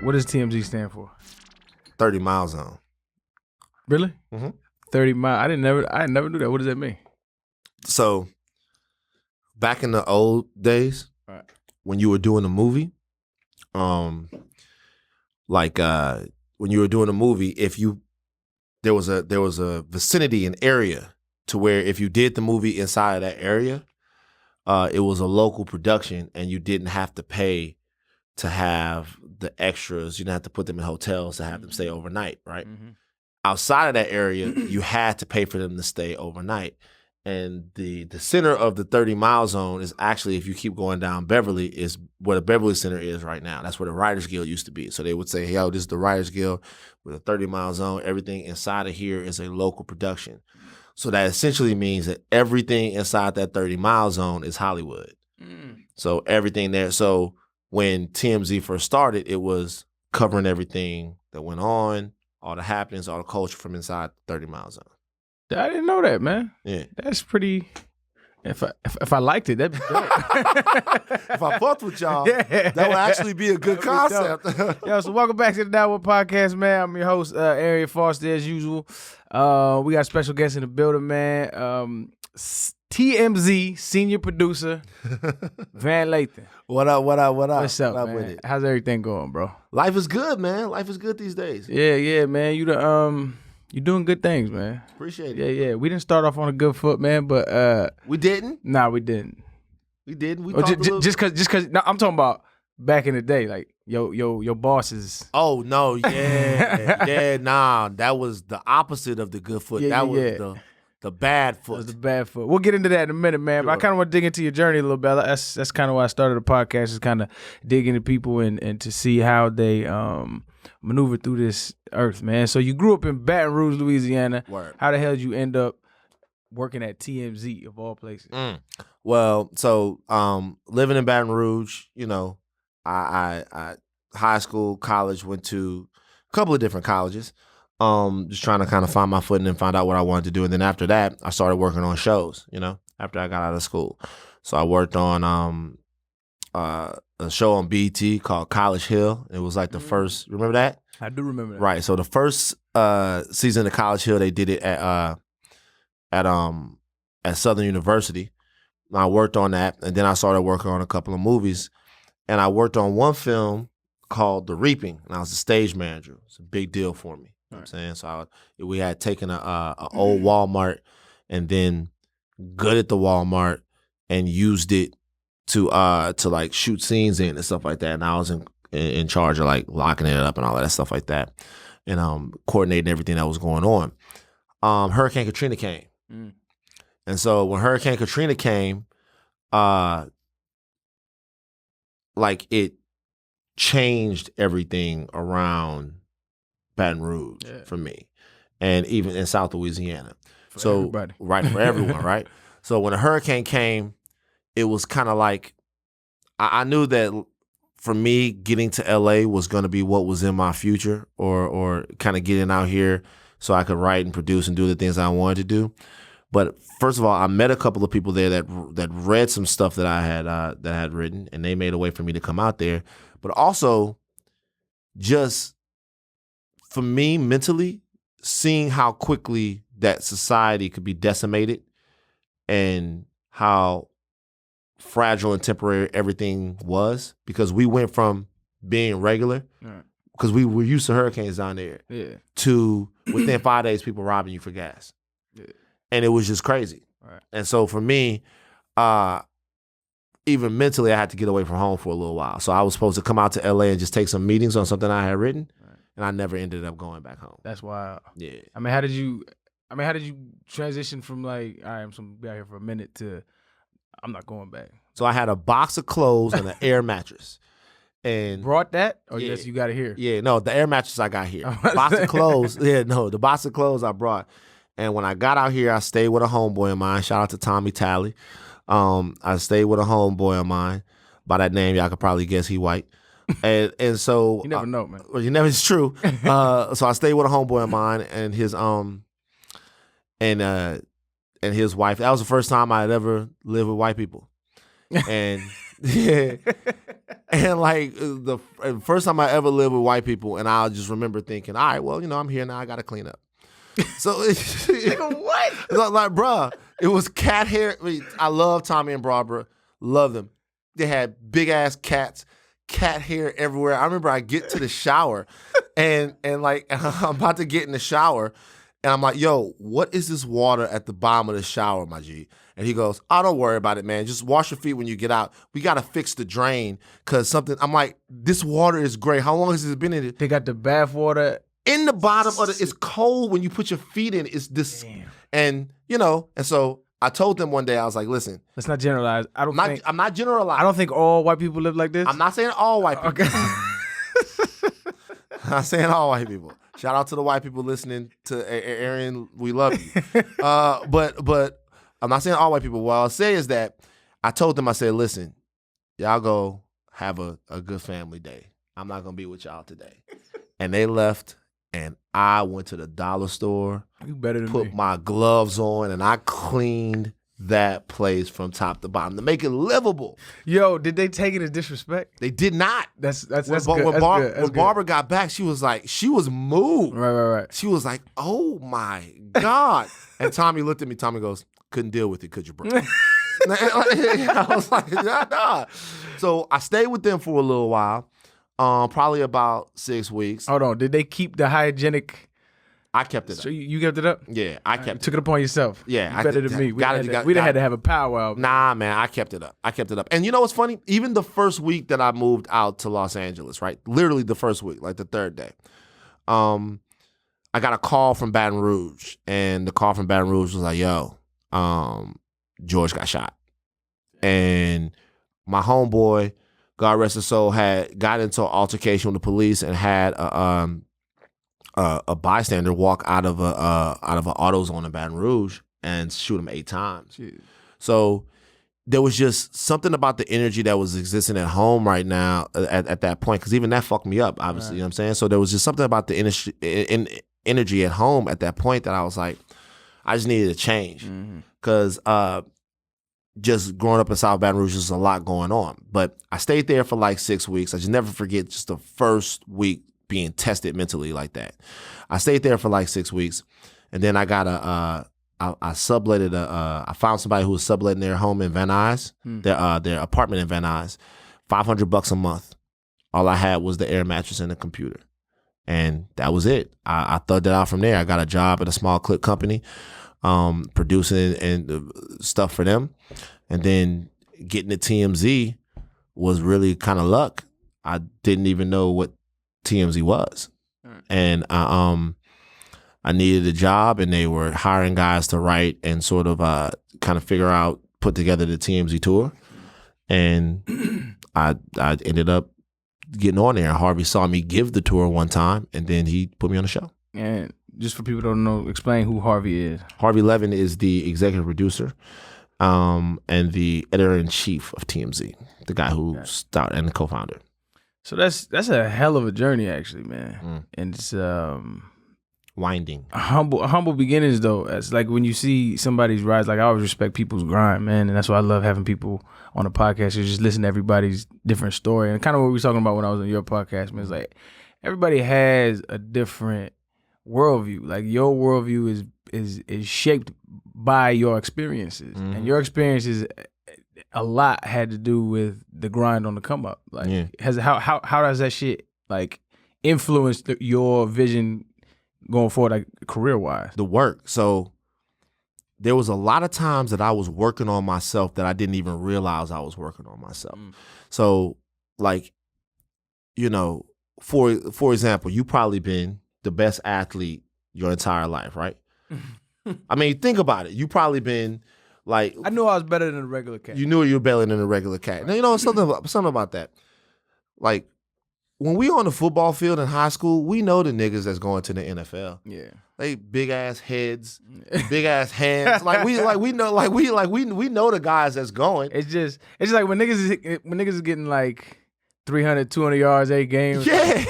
What does TMZ stand for? 30 Mile Zone. Really? Mm-hmm. 30 mile. I never knew that. What does that mean? So back in the old days, Right. when you were doing a movie, when you were doing a movie, if you there was a vicinity, an area to where if you did the movie inside of that area, it was a local production and you didn't have to pay to have the extras. You didn't have to put them in hotels to have them stay overnight, right? Mm-hmm. Outside of that area, you had to pay for them to stay overnight. And the center of the 30 Mile Zone is actually, if you keep going down Beverly, is where the Beverly Center is right now. That's where the Writers Guild used to be. So they would say, yo, this is the Writers Guild with a 30 Mile Zone. Everything inside of here is a local production. So that essentially means that everything inside that 30 Mile Zone is Hollywood. So everything there. So when TMZ first started, it was covering everything that went on, all the happenings, all the culture from inside the 30 Mile Zone. I didn't know that, man. Yeah. That's pretty. If I liked it, that'd be dope. If I fucked with y'all, that would actually be a good concept. Yo, so welcome back to the Downward Podcast, man. I'm your host, Arian Foster, as usual. We got a special guest in the building, man. TMZ senior producer, Van Lathan. What up? What's up, what man? with it? How's everything going, bro? Life is good, man. Life is good these days. Yeah, man. You're doing good things, man. Appreciate it. Yeah. We didn't start off on a good foot, man, but We didn't? Nah, we didn't. We didn't. We just cause no, I'm talking about back in the day, like your bosses. Oh no, yeah, nah. That was the opposite of the good foot. That was the bad foot. That was the bad foot. We'll get into that in a minute, man. Sure. But I kind of want to dig into your journey a little bit. That's kind of why I started the podcast, is kind of dig into people and to see how they maneuver through this earth, man. So you grew up in Baton Rouge, Louisiana. Word. How the hell did you end up working at TMZ of all places? Well, so living in Baton Rouge, you know, I high school, college, went to a couple of different colleges. Just trying to kind of find my footing and find out what I wanted to do. And then after that, I started working on shows, you know, after I got out of school. So I worked on a show on BET called College Hill. It was like the first, remember that? I do remember that. Right. So the first season of College Hill, they did it at Southern University. I worked on that, and then I started working on a couple of movies. And I worked on one film called The Reaping, and I was the stage manager. It's a big deal for me. You know what I'm saying? So we had taken a old Walmart and then gutted the Walmart and used it to like shoot scenes in and stuff like that. And I was in charge of like locking it up and all that stuff like that, and coordinating everything that was going on. Hurricane Katrina came, and so when Hurricane Katrina came, like it changed everything around Baton Rouge for me, and even in South Louisiana. For everybody. Right, for everyone, right? So when a hurricane came, it was kind of like, I knew that for me, getting to LA was going to be what was in my future, or kind of getting out here so I could write and produce and do the things I wanted to do. But first of all, I met a couple of people there that read some stuff that I had written, and they made a way for me to come out there. But also, just for me mentally, seeing how quickly that society could be decimated and how fragile and temporary everything was, because we went from being regular, because we were used to hurricanes down there, to within 5 days people robbing you for gas. And it was just crazy. Right. And so for me, even mentally, I had to get away from home for a little while. So I was supposed to come out to LA and just take some meetings on something I had written, and I never ended up going back home. That's wild. Yeah. I mean, how did you transition from like, all right, I'm just gonna be out here for a minute to I'm not going back? So I had a box of clothes and an air mattress. And brought that? Or yes, you got it here? Yeah, no, the air mattress I got here. Box of clothes. The box of clothes I brought. And when I got out here, I stayed with a homeboy of mine. Shout out to Tommy Talley. I stayed with a homeboy of mine. By that name, y'all could probably guess he white. And so you never know, man. Well, you never. It's true. So I stayed with a homeboy of mine and his and his wife. That was the first time I had ever lived with white people. And yeah, And like the first time I ever lived with white people, and I just remember thinking, all right, well, I'm here now. I got to clean up. So what? Like, bruh, it was cat hair. I love Tommy and Barbara. Love them. They had big ass cats, cat hair everywhere. I remember I get to the shower and like I'm about to get in the shower and I'm like, yo, what is this water at the bottom of the shower, my G? And he goes, oh, don't worry about it, man. Just wash your feet when you get out. We got to fix the drain because something. I'm like, this water is great. How long has it been in it? They got the bath water. In the bottom of it's cold when you put your feet in. It's this, Damn. and and so I told them one day, I was like, listen, let's not generalize. I'm not generalizing. I don't think all white people live like this. I'm not saying all white people. Okay. I'm not saying all white people. Shout out to the white people listening to Arian. We love you. But I'm not saying all white people. What I'll say is that I told them, I said, listen, y'all go have a good family day. I'm not gonna be with y'all today. And they left. And I went to the dollar store, you better than put me. my gloves on, and I cleaned that place from top to bottom to make it livable. Yo, did they take it as disrespect? They did not. That's when good. When Barbara got back, she was moved. Right. She was like, oh my God. And Tommy looked at me. Tommy goes, couldn't deal with it, could you, bro? I was like, nah. So I stayed with them for a little while. Probably about 6 weeks. Hold on. Did they keep the hygienic? I kept it up. So you kept it up? Yeah, I kept you it. took it upon yourself. Yeah, you better than me. We'd have had to have a powwow. Nah, man, I kept it up. And you know what's funny? Even the first week that I moved out to Los Angeles, right? Literally the first week, like the third day. I got a call from Baton Rouge, and the call from Baton Rouge was like, yo, George got shot. And my homeboy, God rest his soul, had got into an altercation with the police and had a bystander walk out of an AutoZone in Baton Rouge and shoot him 8 times. Jeez. So there was just something about the energy that was existing at home right now at that point, because even that fucked me up, obviously. Right. You know what I'm saying? So there was just something about the energy at home at that point that I was like, I just needed to change, because just growing up in South Baton Rouge, there's a lot going on. But I stayed there for like 6 weeks. I just never forget just the first week being tested mentally like that. I stayed there for like 6 weeks, and then I got I subletted I found somebody who was subletting their home in Van Nuys, their apartment in Van Nuys, $500 a month. All I had was the air mattress and the computer, and that was it. I thugged it out from there. I got a job at a small clip company, producing and stuff for them. And then getting to TMZ was really kind of luck. I didn't even know what TMZ was. And I needed a job, and they were hiring guys to write and sort of kind of put together the TMZ tour. And I ended up getting on there. Harvey saw me give the tour one time, and then he put me on the show. And just for people who don't know, explain who Harvey is. Harvey Levin is the executive producer and the editor-in-chief of TMZ, the guy who started and the co-founder. So that's a hell of a journey, actually, man. And it's winding. Humble beginnings, though. It's like when you see somebody's rise, like I always respect people's grind, man. And that's why I love having people on the podcast. You just listen to everybody's different story. And kind of what we were talking about when I was on your podcast, man. It's like everybody has a different worldview. Like your worldview is shaped by your experiences, and your experiences a lot had to do with the grind on the come up. Like, how does that shit like influence your vision going forward, like career wise? The work. So there was a lot of times that I was working on myself that I didn't even realize I was working on myself. So, like, for example, you probably been the best athlete your entire life, right? I mean, think about it. You probably been like, I knew I was better than a regular cat. You knew you were better than a regular cat. Now, something about that. Like, when we on the football field in high school, we know the niggas that's going to the NFL. Yeah, they big ass heads, big ass hands. We know the guys that's going. It's just like when niggas is getting like 300, 200 yards, 8 games. Yeah.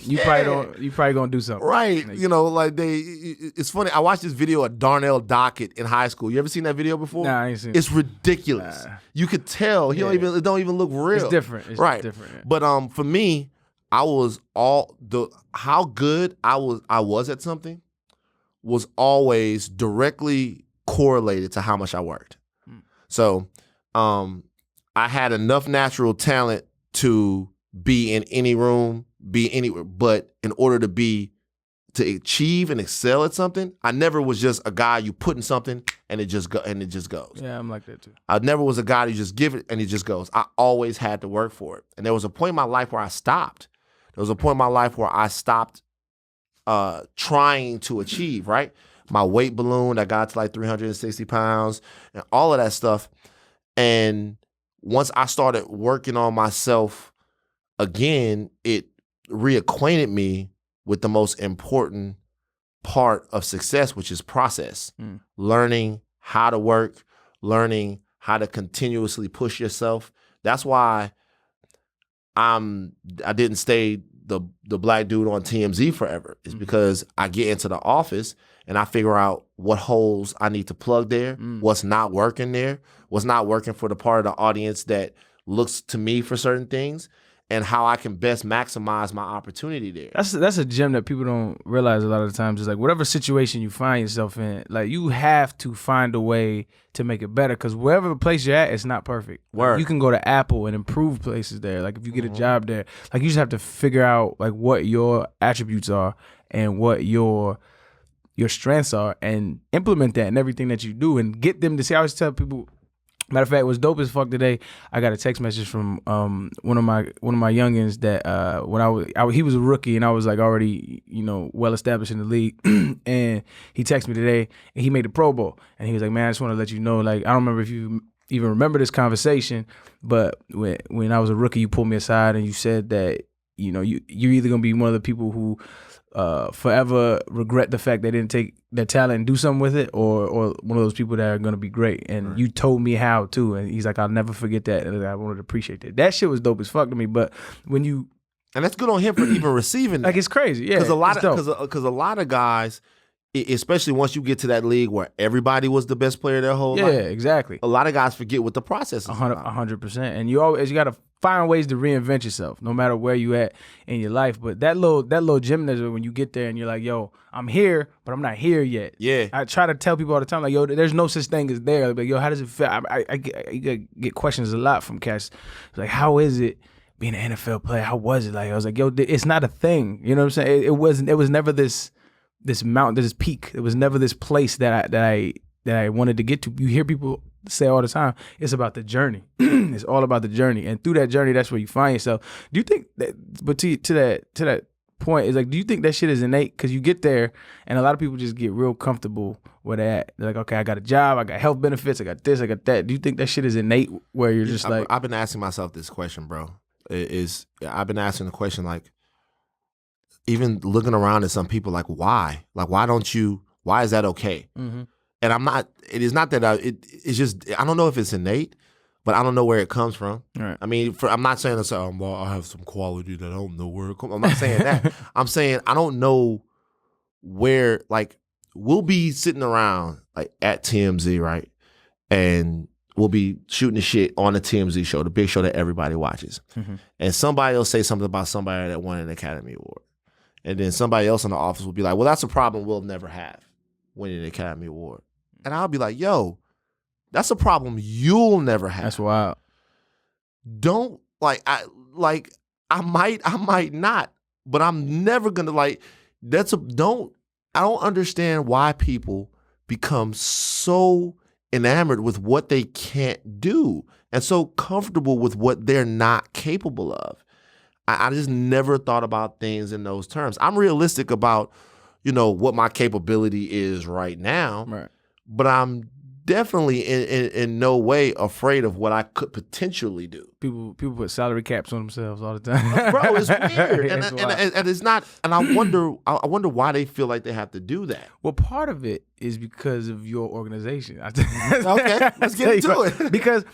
You probably gonna do something. Right. Like, It's funny. I watched this video of Darnell Dockett in high school. You ever seen that video before? Nah, I ain't seen it. It's ridiculous. Nah. You could tell it don't even look real. It's different. It's right. different. Yeah. But for me, how good I was at something was always directly correlated to how much I worked. So I had enough natural talent to be in any room, be anywhere. But in order to achieve and excel at something, I never was just a guy you put in something and it just goes. Yeah, I'm like that too. I never was a guy you just give it and it just goes. I always had to work for it. And there was a point in my life where I stopped. There was a point in my life where I stopped trying to achieve, right? My weight ballooned. I got to like 360 pounds and all of that stuff. And once I started working on myself again, it reacquainted me with the most important part of success, which is process. Learning how to work, learning how to continuously push yourself. That's why I didn't stay the black dude on TMZ forever. It's because I get into the office and I figure out what holes I need to plug there, what's not working there, what's not working for the part of the audience that looks to me for certain things, and how I can best maximize my opportunity there. That's a gem that people don't realize a lot of the times. Is like whatever situation you find yourself in, like you have to find a way to make it better, because wherever place you're at, it's not perfect. Like, you can go to Apple and improve places there. Like if you get a job there, like you just have to figure out like what your attributes are and what your strengths are and implement that in everything that you do and get them to see. I always tell people, matter of fact, it was dope as fuck today. I got a text message from one of my youngins that when he was a rookie and I was like already well established in the league, and he texted me today and he made the Pro Bowl and he was like, man, I just want to let you know, like I don't remember if you even remember this conversation, but when I was a rookie, you pulled me aside and you said that you're either gonna be one of the people who forever regret the fact they didn't take their talent and do something with it, or one of those people that are going to be great. And you told me how too. And he's like, I'll never forget that. And I wanted to appreciate that. That shit was dope as fuck to me. But when you, and that's good on him for even receiving that. Like it's crazy. Yeah. Because a lot of guys, especially once you get to that league where everybody was the best player their whole life. Yeah, exactly. A lot of guys forget what the process is. 100%. And you got to find ways to reinvent yourself, no matter where you at in your life. But that little gym there, when you get there and you're like, yo, I'm here, but I'm not here yet. Yeah. I try to tell people all the time, like, yo, there's no such thing as there. Like, yo, how does it feel? I get questions a lot from cats. Like, how is it being an NFL player? How was it? Like, I was like, yo, it's not a thing. You know what I'm saying? It was never this mountain, this peak. It was never this place that I wanted to get to. You hear people say all the time, it's about the journey. It's all about the journey, and through that journey, that's where you find yourself. Do you think that? But to that point, is like, do you think that shit is innate? Because you get there, and a lot of people just get real comfortable where they're at. They're like, okay, I got a job, I got health benefits, I got this, I got that. Do you think that shit is innate? Where you're just like, I've been asking myself this question, bro. I've been asking the question, like, even looking around at some people, like, why? Like, why is that okay? Mm-hmm. And it is not that it's just, I don't know if it's innate, but I don't know where it comes from. Right. I mean, I'm not saying well, I have some quality that I don't know where it comes. I'm not saying that. I'm saying I don't know where, like, we'll be sitting around like at TMZ, right? And we'll be shooting the shit on the TMZ show, the big show that everybody watches. Mm-hmm. And somebody will say something about somebody that won an Academy Award. And then somebody else in the office will be like, well, that's a problem we'll never have, winning an Academy Award. And I'll be like, yo, that's a problem you'll never have. That's wild. Don't, I might not, but I'm never gonna, I don't understand why people become so enamored with what they can't do and so comfortable with what they're not capable of. I just never thought about things in those terms. I'm realistic about, what my capability is right now, right? But I'm definitely in no way afraid of what I could potentially do. People put salary caps on themselves all the time. Bro, it's weird. and it's not, and I wonder why they feel like they have to do that. Well, part of it is because of your organization. Okay, let's get into it. Because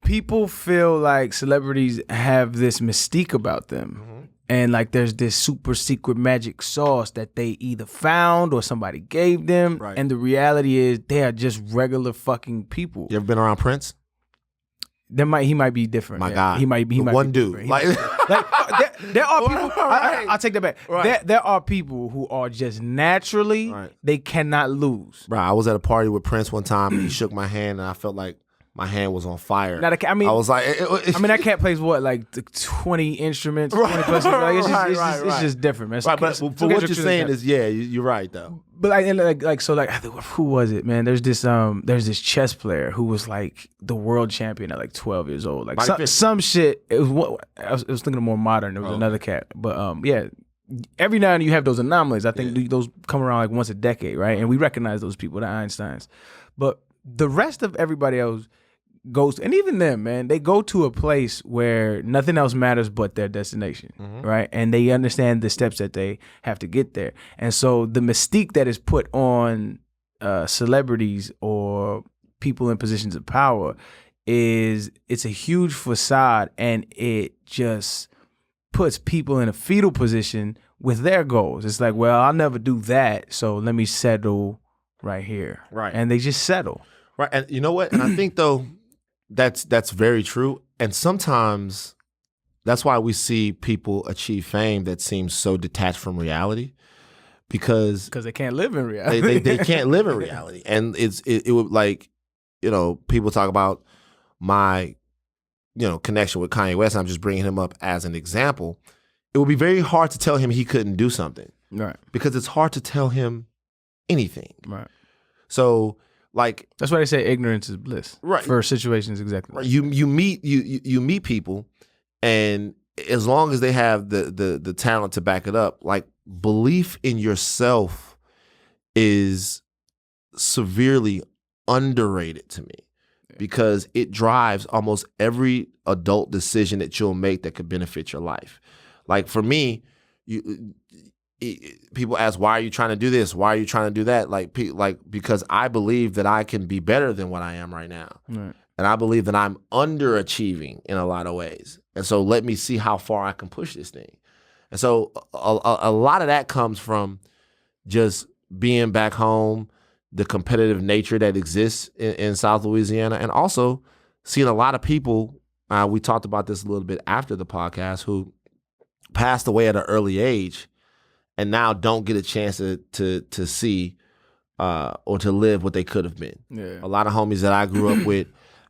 people feel like celebrities have this mystique about them. And like there's this super secret magic sauce that they either found or somebody gave them. Right. And the reality is they are just regular fucking people. You ever been around Prince? He might be different. My God. He might be one dude. different. There are people. I'll take that back. Right. There are people who are just naturally they cannot lose. Bro, I was at a party with Prince one time and he shook my hand and I felt like my hand was on fire. Now, I was like, that cat plays what, like 20 instruments, 20 plus. Like, it's just different, man. Right, but for what you're saying is, you're right though. But who was it, man? There's this chess player who was like the world champion at like 12 years old. Like some shit. It was thinking of more modern. It was another cat, but every now and then you have those anomalies. I think those come around like once a decade, right? And we recognize those people, the Einsteins, but the rest of everybody else goes, and even them, man, they go to a place where nothing else matters but their destination, right? And they understand the steps that they have to get there. And so the mystique that is put on celebrities or people in positions of power it's a huge facade, and it just puts people in a fetal position with their goals. It's like, well, I'll never do that, so let me settle right here. Right. And they just settle. Right. And you know what? And I think though that's very true. And sometimes that's why we see people achieve fame that seems so detached from reality, because they can't live in reality. they can't live in reality. And it would, like, people talk about my connection with Kanye West. I'm just bringing him up as an example. It would be very hard to tell him he couldn't do something, right? Because it's hard to tell him anything, right? So, like, that's why they say ignorance is bliss, right? For situations, exactly. Right. You meet people, and as long as they have the talent to back it up, like, belief in yourself is severely underrated to me, because it drives almost every adult decision that you'll make that could benefit your life. Like, for me, people ask, why are you trying to do this? Why are you trying to do that? Like, because I believe that I can be better than what I am right now. Right. And I believe that I'm underachieving in a lot of ways. And so let me see how far I can push this thing. And so a lot of that comes from just being back home, the competitive nature that exists in South Louisiana, and also seeing a lot of people, we talked about this a little bit after the podcast, who passed away at an early age and now don't get a chance to see or to live what they could have been. Yeah. A lot of homies that I grew up with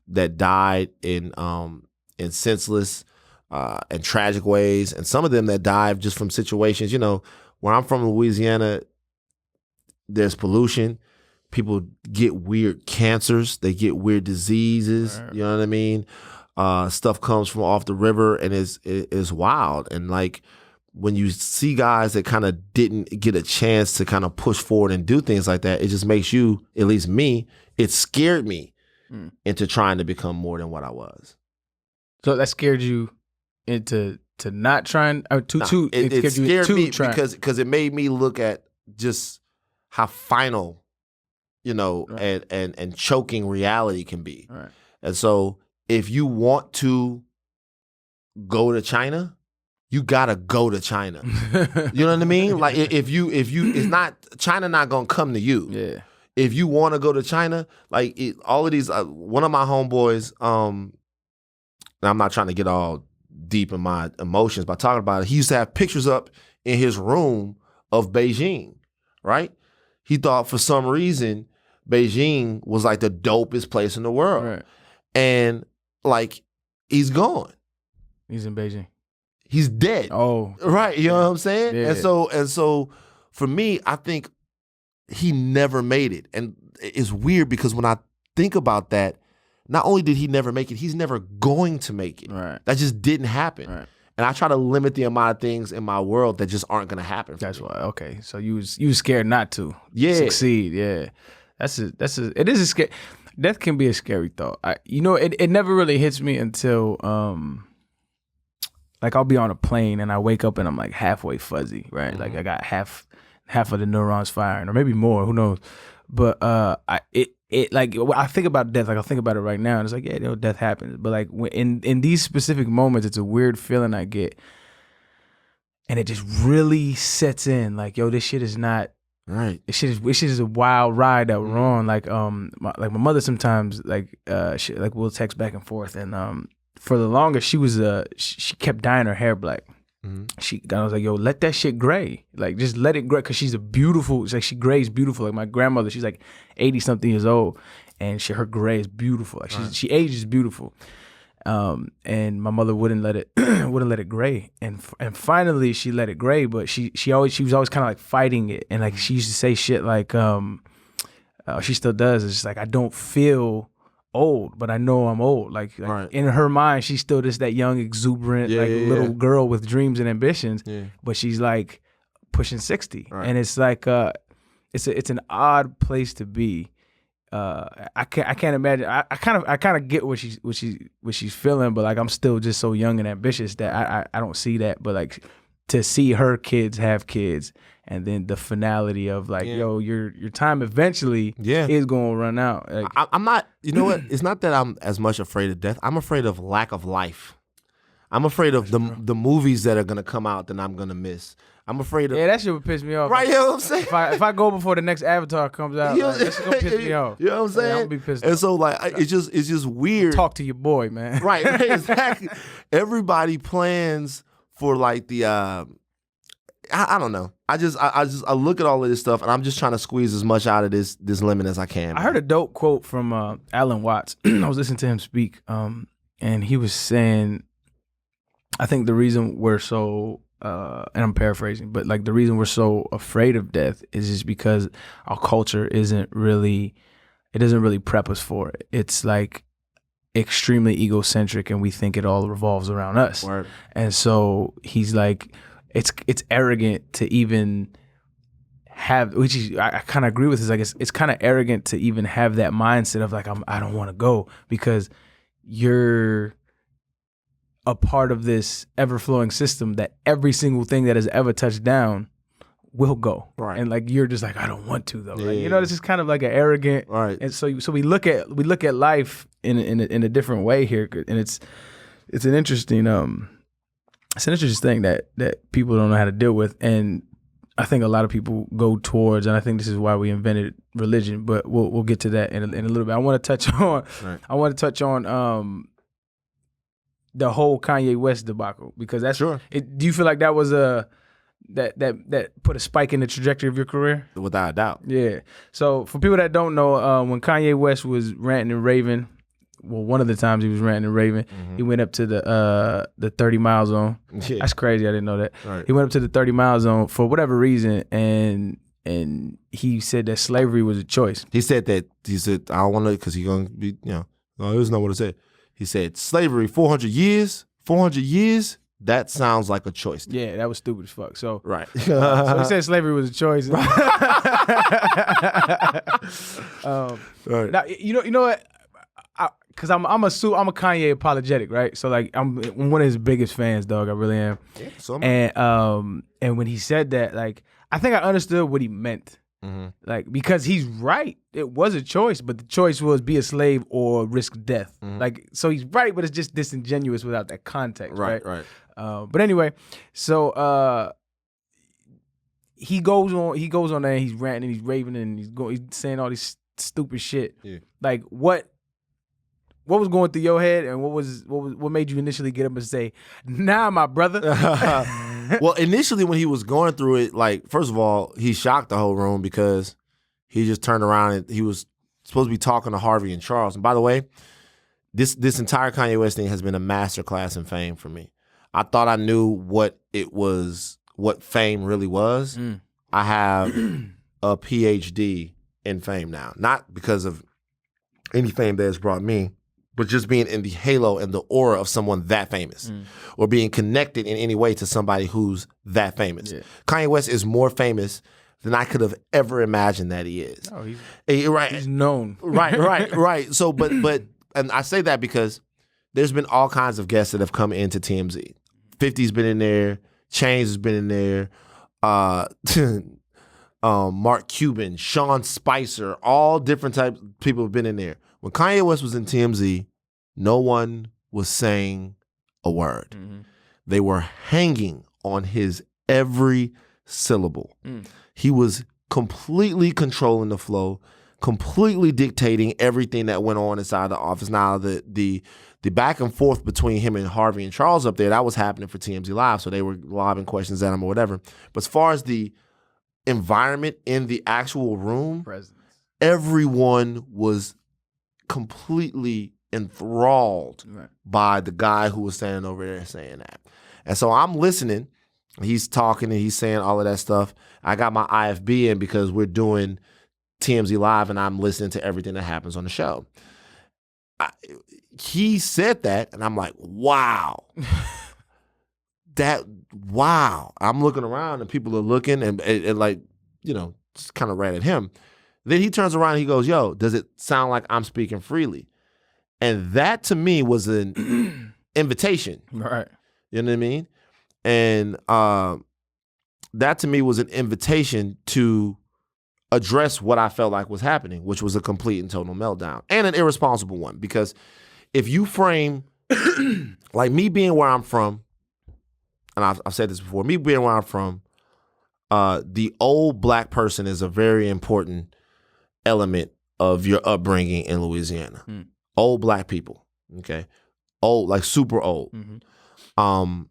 that died in senseless and tragic ways, and some of them that died just from situations. Where I'm from, Louisiana, there's pollution. People get weird cancers. They get weird diseases. Right. You know what I mean? Stuff comes from off the river and is wild. And, like, when you see guys that kind of didn't get a chance to kind of push forward and do things like that, it just makes you, at least me, it scared me into trying to become more than what I was. So that scared you into not trying, or it scared me because it made me look at just how final, right, and choking reality can be. Right. And so if you want to go to China, you gotta go to China. You know what I mean? Like, if you, it's not, China not gonna come to you. Yeah. If you want to go to China, like, all of these, one of my homeboys, and I'm not trying to get all deep in my emotions by talking about it, he used to have pictures up in his room of Beijing, right? He thought for some reason Beijing was like the dopest place in the world. Right. And, like, he's gone. He's in Beijing. He's dead. Oh. Right. You know what I'm saying? Yeah. And so for me, I think he never made it. And it's weird because when I think about that, not only did he never make it, he's never going to make it. Right. That just didn't happen. Right. And I try to limit the amount of things in my world that just aren't going to happen. That's why. Okay. So you was scared not to succeed. Yeah. It is a scary. Death can be a scary thought. It never really hits me until like, I'll be on a plane and I wake up and I'm like halfway fuzzy, right? Mm-hmm. Like, I got half of the neurons firing, or maybe more, who knows? But it like I think about death, like I think about it right now, and it's like, yeah, death happens. But like when, in these specific moments, it's a weird feeling I get, and it just really sets in. Like, yo, this shit is not right. This shit is a wild ride that we're on. Like my mother sometimes we'll text back and forth, and for the longest she kept dyeing her hair black. Mm-hmm. I was like, yo, let that shit gray. Like, just let it gray, because she's a beautiful. It's like she grays beautiful. Like my grandmother, she's like 80 something years old, and her gray is beautiful. Like she ages beautiful. And my mother wouldn't let it gray, and finally she let it gray. But she was always kind of like fighting it, and like she used to say shit like she still does. It's just like, I don't feel old, but I know I'm old. Like right. In her mind, she's still just that young, exuberant, little girl with dreams and ambitions. Yeah. But she's like pushing 60, right. And it's like it's an odd place to be. I can't imagine. I kind of get what she's feeling, but like I'm still just so young and ambitious that I don't see that. But like to see her kids have kids, and then the finality of like, yo, your time eventually is going to run out. Like, I'm not. You know what? It's not that I'm as much afraid of death. I'm afraid of lack of life. I'm afraid of the movies that are gonna come out that I'm gonna miss. I'm afraid of that shit would piss me off. Right, you know what I'm saying? If I go before the next Avatar comes out, that's gonna piss me off. You know what I'm saying? Yeah, I'm gonna be pissed off. And so like it's just weird. Talk to your boy, man. Right, exactly. Everybody plans for like the I don't know. I look at all of this stuff, and I'm just trying to squeeze as much out of this lemon as I can. I heard a dope quote from Alan Watts. I was listening to him speak, and he was saying, I think the reason we're so and I'm paraphrasing, but like the reason we're so afraid of death is just because our culture doesn't really prep us for it. It's like extremely egocentric, and we think it all revolves around us. Word. And so he's like, it's arrogant to even have, which is, I kind of agree with this. Like it's kind of arrogant to even have that mindset of like, I don't want to go, because you're a part of this ever-flowing system that every single thing that has ever touched down will go. Right. And like, you're just like, I don't want to though. Like, you know, this is kind of like an arrogant. Right. And so we look at life in a different way here, and it's an interesting thing that people don't know how to deal with. And I think a lot of people go towards, and I think this is why we invented religion, but we'll get to that in a little bit. I want to touch on the whole Kanye West debacle, because that's sure. Do you feel like that was that put a spike in the trajectory of your career? Without a doubt. Yeah. So for people that don't know, when Kanye West was ranting and raving, well, one of the times he was ranting and raving, he went up to the 30 mile zone. Yeah. That's crazy. I didn't know that. Right. He went up to the 30 mile zone for whatever reason, and he said that slavery was a choice. He said I don't want to, because he's going to be, no, he doesn't know what to say. He said, slavery, 400 years, that sounds like a choice. Yeah, that was stupid as fuck. So right. So he said slavery was a choice. Right. Now, you know what? Because I'm a Kanye apologetic, right? So like I'm one of his biggest fans, dog. I really am. Yeah, so and when he said that, like, I think I understood what he meant. Mm-hmm. Like, because he's right, it was a choice, but the choice was be a slave or risk death. Mm-hmm. Like, so he's right, but it's just disingenuous without that context, right? But anyway, so he goes on there and he's ranting and he's raving and he's saying all this stupid shit. Yeah. Like, what was going through your head, and what made you initially get up and say, "Nah, my brother"? Well, initially when he was going through it, like, first of all, he shocked the whole room because he just turned around and he was supposed to be talking to Harvey and Charles. And by the way, this entire Kanye West thing has been a masterclass in fame for me. I thought I knew what fame really was. Mm. I have a PhD in fame now, not because of any fame that has brought me, but just being in the halo and the aura of someone that famous, or being connected in any way to somebody who's that famous. Yeah. Kanye West is more famous than I could have ever imagined that he is. Oh, he's known. Right. So, but, and I say that because there's been all kinds of guests that have come into TMZ. 50's been in there, Chainz has been in there, Mark Cuban, Sean Spicer, all different types of people have been in there. When Kanye West was in TMZ, no one was saying a word. Mm-hmm. They were hanging on his every syllable. He was completely controlling the flow, completely dictating everything that went on inside the office. Now, the back and forth between him and Harvey and Charles up there, that was happening for TMZ Live, so they were lobbing questions at him or whatever. But as far as the environment in the actual room, everyone was completely enthralled by the guy who was standing over there saying that. And so I'm listening. He's talking and he's saying all of that stuff. I got my IFB in because we're doing TMZ Live and I'm listening to everything that happens on the show. He said that and I'm like, wow. Wow. I'm looking around and people are looking and like, just kind of ran at him. Then he turns around and he goes, yo, does it sound like I'm speaking freely? And that to me was an invitation. Right. You know what I mean? And that to me was an invitation to address what I felt like was happening, which was a complete and total meltdown and an irresponsible one. Because if you frame, like me being where I'm from, and I've said this before, me being where I'm from, the old black person is a very important element of your upbringing in Louisiana. Old black people, okay? Old, like super old. Mm-hmm.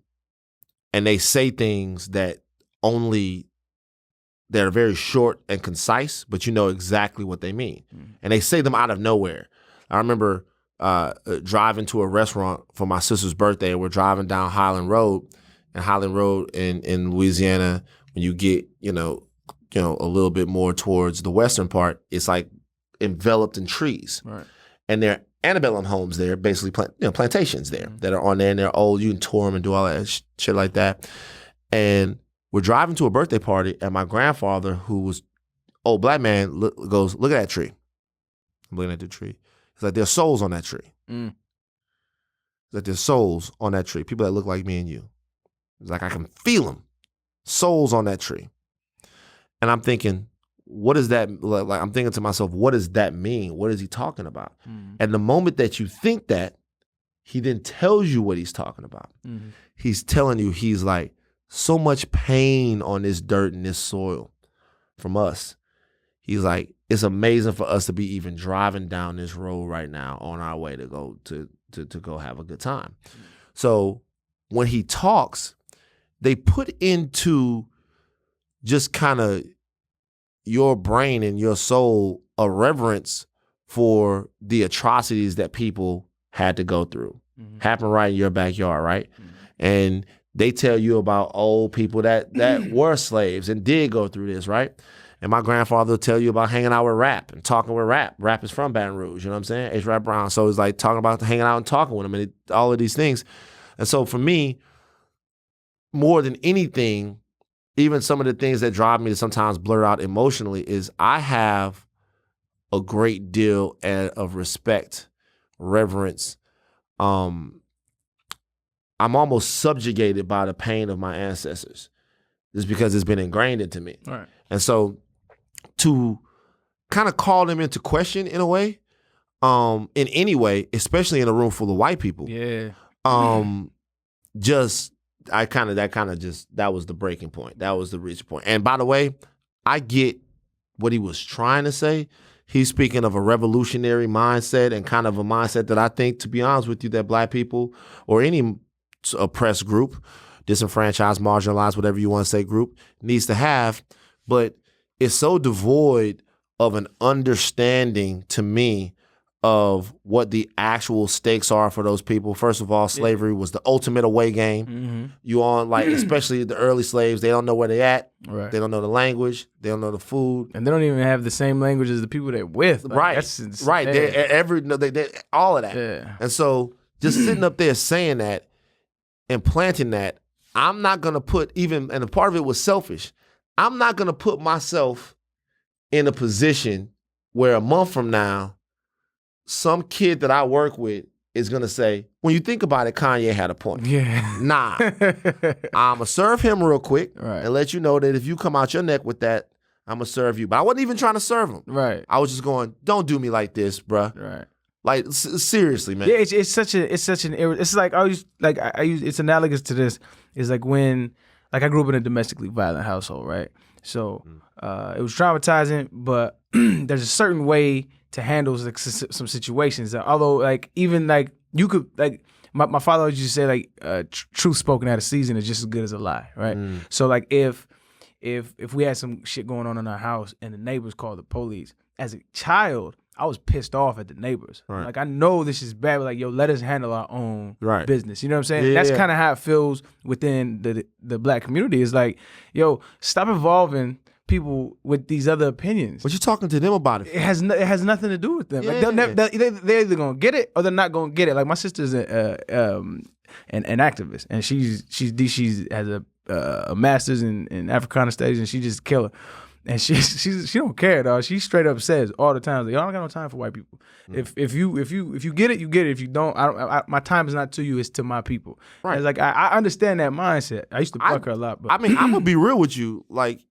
And they say things that are very short and concise, but you know exactly what they mean. Mm-hmm. And they say them out of nowhere. I remember driving to a restaurant for my sister's birthday. We're driving down Highland Road, and Highland Road in Louisiana, when you get, a little bit more towards the western part, it's like enveloped in trees. Right. And there are antebellum homes there, basically plantations there that are on there, and they're old. You can tour them and do all that shit like that. And we're driving to a birthday party, and my grandfather, who was old black man, goes, look at that tree. I'm looking at the tree. He's like, there's souls on that tree. He's like, there's souls on that tree. People that look like me and you. He's like, I can feel them. Souls on that tree. And I'm thinking, what is that? Like, I'm thinking to myself, what does that mean? What is he talking about? And the moment that you think that, he then tells you what he's talking about. He's telling you, he's like, so much pain on this dirt and this soil from us. He's like, it's amazing for us to be even driving down this road right now on our way to go to go have a good time. So when he talks, they put into just kind of your brain and your soul a reverence for the atrocities that people had to go through. Happen right in your backyard, right? And they tell you about old people that were slaves and did go through this, right? And my grandfather will tell you about hanging out with Rap and talking with Rap. Rap is from Baton Rouge, you know what I'm saying? H-Rap Brown. So it's like talking about hanging out and talking with him and all of these things. And so for me, more than anything, even some of the things that drive me to sometimes blur out emotionally is I have a great deal of respect, reverence. I'm almost subjugated by the pain of my ancestors just because it's been ingrained into me. Right. And so to kind of call them into question in a way, in any way, especially in a room full of white people. Yeah. That was the breaking point. That was the reach point. And by the way, I get what he was trying to say. He's speaking of a revolutionary mindset and kind of a mindset that I think, to be honest with you, that black people or any oppressed group, disenfranchised, marginalized, whatever you want to say group, needs to have. But it's so devoid of an understanding to me of what the actual stakes are for those people. First of all, slavery was the ultimate away game. Mm-hmm. You on, like, especially the early slaves, they don't know where they at. Right. They don't know the language. They don't know the food. And they don't even have the same language as the people they're with. Like, right. That's insane. Right. They all of that. Yeah. And so just sitting up there saying that and planting that, I'm not going to put even, and a part of it was selfish, I'm not going to put myself in a position where a month from now, some kid that I work with is going to say, when you think about it, Kanye had a point. Yeah. Nah. I'm going to serve him real quick and let you know that if you come out your neck with that, I'm gonna serve you. But I wasn't even trying to serve him. Right. I was just going, don't do me like this, bruh. Right. Like seriously, man. Yeah, it's like I use it's analogous to this. It's like when I grew up in a domestically violent household, right? So it was traumatizing, but there's a certain way to handle like some situations. Although like even like you could like my father always used to say like truth spoken out of season is just as good as a lie, right? So like if we had some shit going on in our house and the neighbors called the police, as a child, I was pissed off at the neighbors. Right. Like, I know this is bad, but like, yo, let us handle our own business. You know what I'm saying? Yeah, that's kind of how it feels within the black community. It's like, yo, stop involving people with these other opinions. What you talking to them about it? It has nothing to do with them. Yeah. Like they're either gonna get it or they're not gonna get it. Like my sister's an activist, and she has a master's in Africana studies, and she just killer. And she don't care, dog. She straight up says all the time, like, "Yo, I don't got no time for white people. If you get it, you get it. If you don't, my time is not to you; it's to my people." Right. And it's like I understand that mindset. I used to fuck her a lot, but I mean, I'm gonna be real with you. Like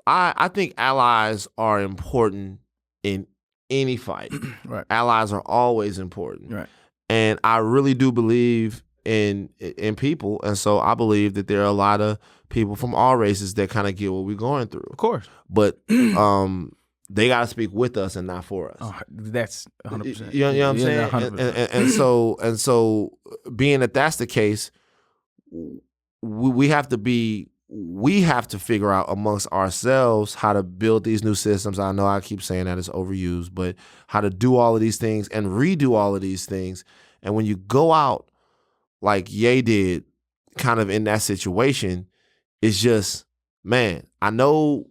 I think allies are important in any fight. Right. Allies are always important. Right. And I really do believe in people, and so I believe that there are a lot of people from all races that kind of get what we're going through. Of course. But they got to speak with us and not for us. Oh, that's 100%. You know what I'm saying? 100%. And so being that that's the case, we have to figure out amongst ourselves how to build these new systems. I know I keep saying that it's overused, but how to do all of these things and redo all of these things. And when you go out like Ye did, kind of in that situation, it's just, man, I know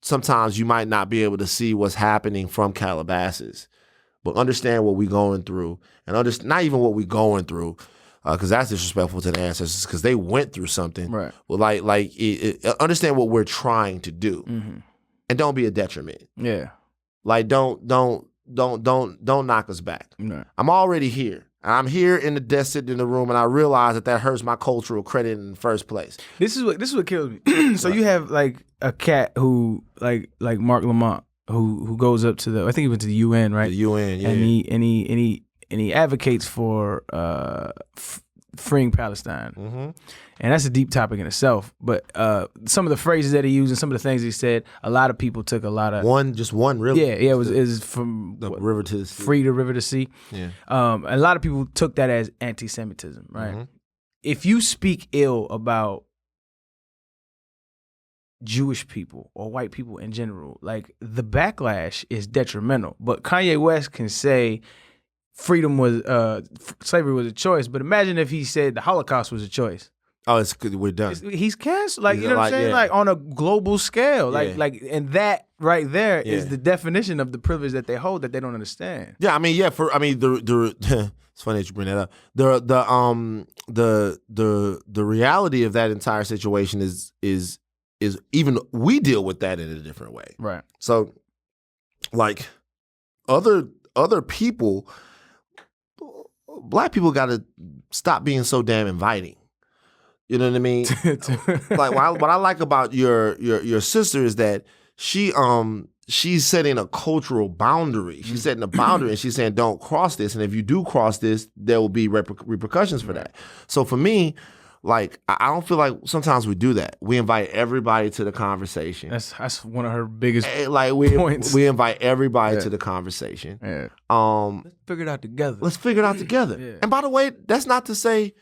sometimes you might not be able to see what's happening from Calabasas, but understand what we're going through, and not even what we're going through, because that's disrespectful to the ancestors, because they went through something. Right. Well, understand what we're trying to do, and don't be a detriment. Yeah. Like don't knock us back. No. I'm already here. I'm here in the desk sitting in the room, and I realize that hurts my cultural credit in the first place. This is what kills me. So you have like a cat who like Mark Lamont who goes up to I think he went to the UN, right? The UN, yeah. And he advocates for freeing Palestine. Mm-hmm. And that's a deep topic in itself. But some of the phrases that he used and some of the things he said, a lot of people took a lot of one really. Yeah, it was from the river to the sea. Free the river to sea. Yeah. A lot of people took that as anti-Semitism, right? Mm-hmm. If you speak ill about Jewish people or white people in general, like the backlash is detrimental. But Kanye West can say freedom was slavery was a choice, but imagine if he said the Holocaust was a choice. Oh, it's good. We're done. He's canceled. Like, you know what I'm saying? Yeah. Like on a global scale. Like, and that right there is the definition of the privilege that they hold that they don't understand. Yeah, I mean, the it's funny that you bring that up. The reality of that entire situation is even we deal with that in a different way. Right. So, like other people, black people got to stop being so damn inviting. You know what I mean? Like what I like about your sister is that she's setting a cultural boundary. She's setting a boundary, and she's saying, "Don't cross this. And if you do cross this, there will be repercussions for that." So for me, like I don't feel like sometimes we do that. We invite everybody to the conversation. That's one of her biggest points. We invite everybody to the conversation. Yeah. Let's figure it out together. Yeah. And by the way, that's not to say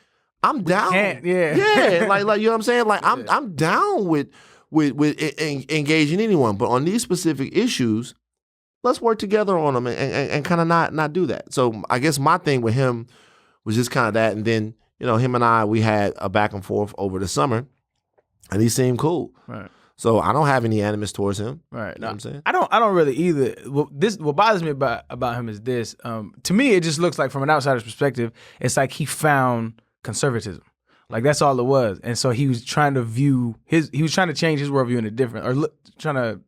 I'm down. Yeah. Like you know what I'm saying? Like I'm down with engaging anyone, but on these specific issues, let's work together on them and kind of not do that. So I guess my thing with him was just kind of that, and then him and I, we had a back and forth over the summer, and he seemed cool. Right. So I don't have any animus towards him. Right. You know what I'm saying? I don't really either. What bothers me about him is this. To me, it just looks like from an outsider's perspective, it's like he found conservatism. Like that's all it was. And so he was trying to change his worldview in a different, trying to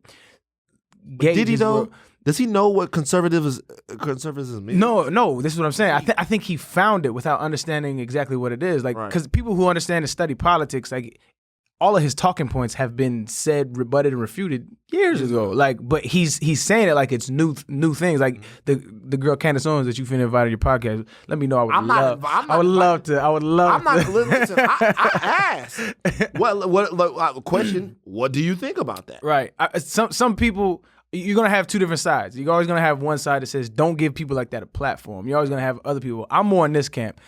gauge. Did he though? Does he know what conservatism means? No. This is what I'm saying. I think he found it without understanding exactly what it is. Like, because people who understand and study politics, like, all of his talking points have been said, rebutted, and refuted years ago. Like, but he's saying it like it's new things. Like the girl Candace Owens that you finna invite to your podcast. Let me know. I would love to. I'm not. Listen. I asked. What question? What do you think about that? Right. Some people. You're gonna have two different sides. You're always gonna have one side that says don't give people like that a platform. You're always gonna have other people. I'm more in this camp.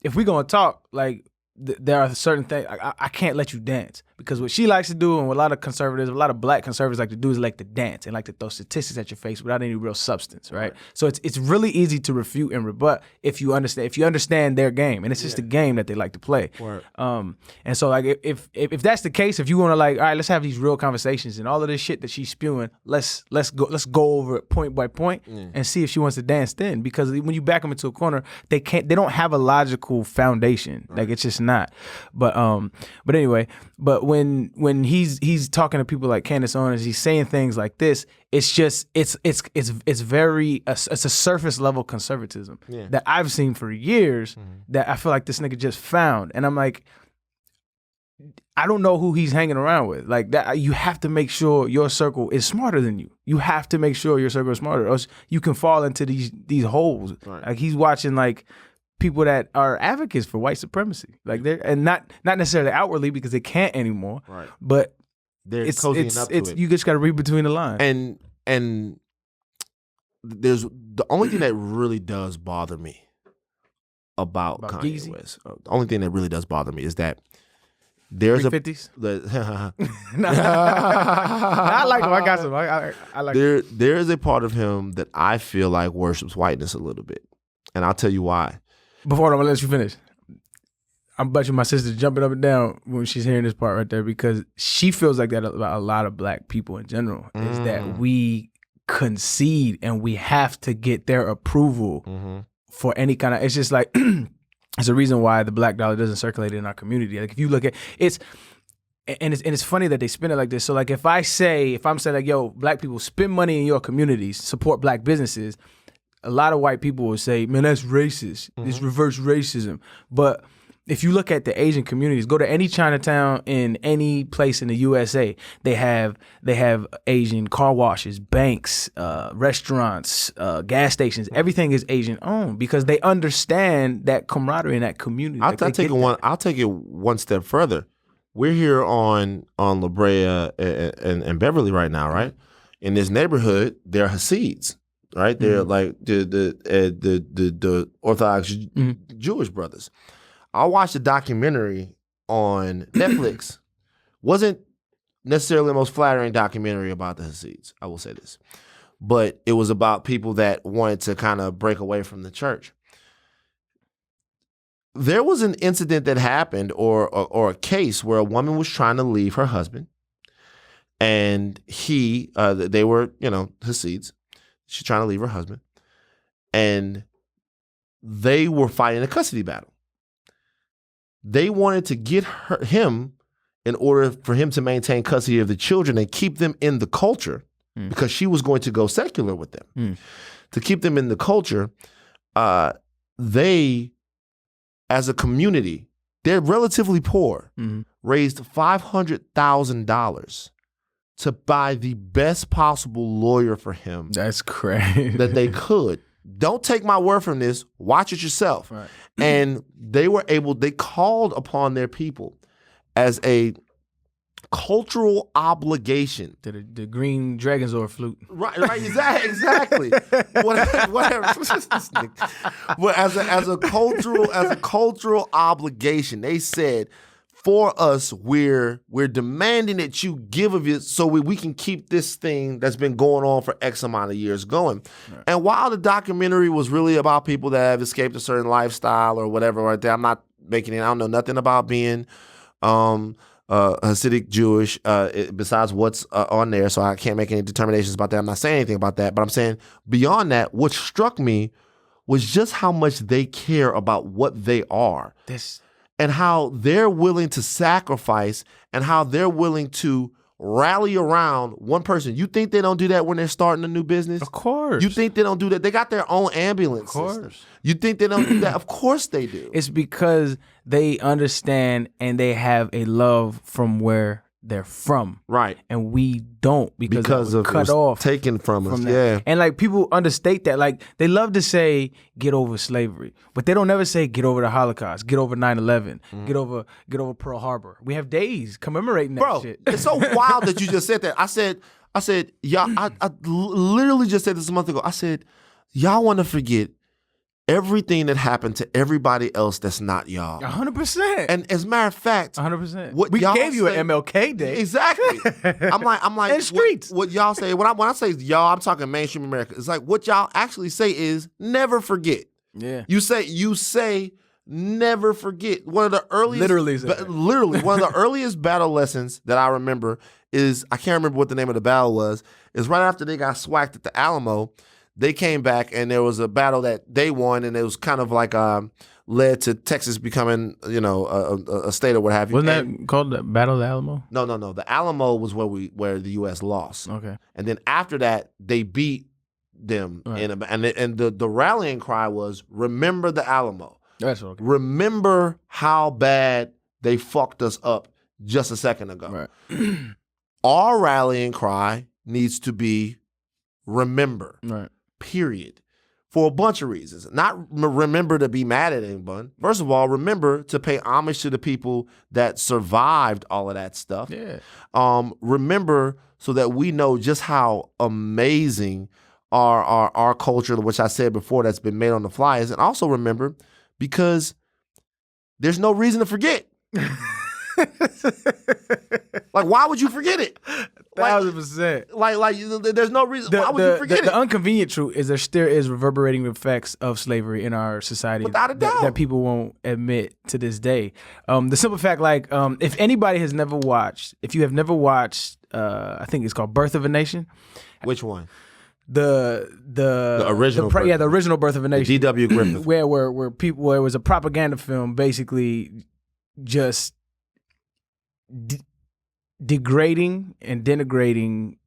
If we're gonna talk, like there are certain things I can't let you dance, because what she likes to do and what a lot of conservatives, a lot of black conservatives like to do is like to dance and like to throw statistics at your face without any real substance, right? So it's really easy to refute and rebut if you understand their game, and it's just a game that they like to play. Right. And so like if that's the case, if you want to like, all right, let's have these real conversations and all of this shit that she's spewing, let's go over it point by point and see if she wants to dance then, because when you back them into a corner, they don't have a logical foundation. Right. Like it's just not. But anyway, but when he's talking to people like Candace Owens, he's saying things like this, it's just it's very it's a surface level conservatism that I've seen for years that I feel like this nigga just found. And I'm like, I don't know who he's hanging around with. Like that, you have to make sure your circle is smarter than you. You have to make sure your circle is smarter, or else you can fall into these holes. Right. Like he's watching like people that are advocates for white supremacy, like they're, and not necessarily outwardly because they can't anymore, right? But they're cozying up to it. You just got to read between the lines. And there's the only thing that really does bother me about Kanye Yeezy? West. The only thing that really does bother me is that there's 350s? No, I like him. I got some. I like there. There is a part of him that I feel like worships whiteness a little bit, and I'll tell you why. Before I'm gonna let you finish, I'm betting my sister jumping up and down when she's hearing this part right there, because she feels like that about a lot of black people in general, is that we concede and we have to get their approval for any kind of, it's just like, it's a reason why the black dollar doesn't circulate in our community. Like if you look at it's funny that they spin it like this. So like if I'm saying like, yo, black people, spend money in your communities, support black businesses, a lot of white people will say, man, that's racist. It's reverse racism. But if you look at the Asian communities, go to any Chinatown in any place in the USA, they have Asian car washes, banks, restaurants, gas stations. Everything is Asian owned because they understand that camaraderie in that community. I'll take it one step further. We're here on La Brea and Beverly right now, right? In this neighborhood, there are Hasids. Right, they're like the Orthodox Jewish brothers. I watched a documentary on Netflix. Wasn't necessarily the most flattering documentary about the Hasids, I will say this, but it was about people that wanted to kind of break away from the church. There was an incident that happened, or a case where a woman was trying to leave her husband, and they were Hasids. She's trying to leave her husband, and they were fighting a custody battle. They wanted to get him in order for him to maintain custody of the children and keep them in the culture, because she was going to go secular with them. To keep them in the culture, they, as a community, they're relatively poor, raised $500,000 to buy the best possible lawyer for him. That's crazy. That they could. Don't take my word from this. Watch it yourself. Right. And they called upon their people as a cultural obligation. The green Dragonzord flute. Right, exactly. Whatever. But as a cultural obligation, they said, for us, we're demanding that you give of it so we can keep this thing that's been going on for X amount of years going. Right. And while the documentary was really about people that have escaped a certain lifestyle or whatever right there, I'm not making it, I don't know nothing about being Hasidic Jewish besides what's on there, so I can't make any determinations about that. I'm not saying anything about that, but I'm saying beyond that, what struck me was just how much they care about what they are. And how they're willing to sacrifice and how they're willing to rally around one person. You think they don't do that when they're starting a new business? Of course. You think they don't do that? They got their own ambulance system. You think they don't do that? Of course they do. It's because they understand and they have a love from where they're from. Right. And we don't because of cut off. Taken from us. That. Yeah. And like people understate that. Like they love to say, get over slavery. But they don't never say get over the Holocaust, get over 9/11, get over Pearl Harbor. We have days commemorating that shit. It's so wild that you just said that. I said, y'all, I literally just said this a month ago. I said, y'all want to forget everything that happened to everybody else that's not y'all. 100%. And as a matter of fact, 100%. What we y'all gave you say, an MLK day. Exactly. I'm like, in streets. What y'all say, when I say y'all, I'm talking mainstream America. It's like what y'all actually say is never forget. Yeah. You say never forget. One of the earliest, literally one of the earliest battle lessons that I remember is, I can't remember what the name of the battle was, is right after they got swacked at the Alamo. They came back and there was a battle that they won, and it was kind of like led to Texas becoming, a state or what have you. Wasn't that called the Battle of the Alamo? No. The Alamo was where the U.S. lost. Okay. And then after that, they beat them, right. and the rallying cry was, "Remember the Alamo." That's okay. Remember how bad they fucked us up just a second ago. Right. Our rallying cry needs to be remember. Right. Period. For a bunch of reasons. Not remember to be mad at anyone. First of all, remember to pay homage to the people that survived all of that stuff. Yeah. Remember so that we know just how amazing our culture, which I said before, that's been made on the fly is. And also remember because there's no reason to forget. Like, why would you forget it? 1,000%. Like, there's no reason. Why would you forget it? The inconvenient truth is there still is reverberating effects of slavery in our society. Without a doubt. That people won't admit to this day. The simple fact, if anybody has never watched, if you have never watched, I think it's called Birth of a Nation. Which one? The original, the original Birth of a Nation. D.W. Griffith, where it was a propaganda film, basically just degrading and denigrating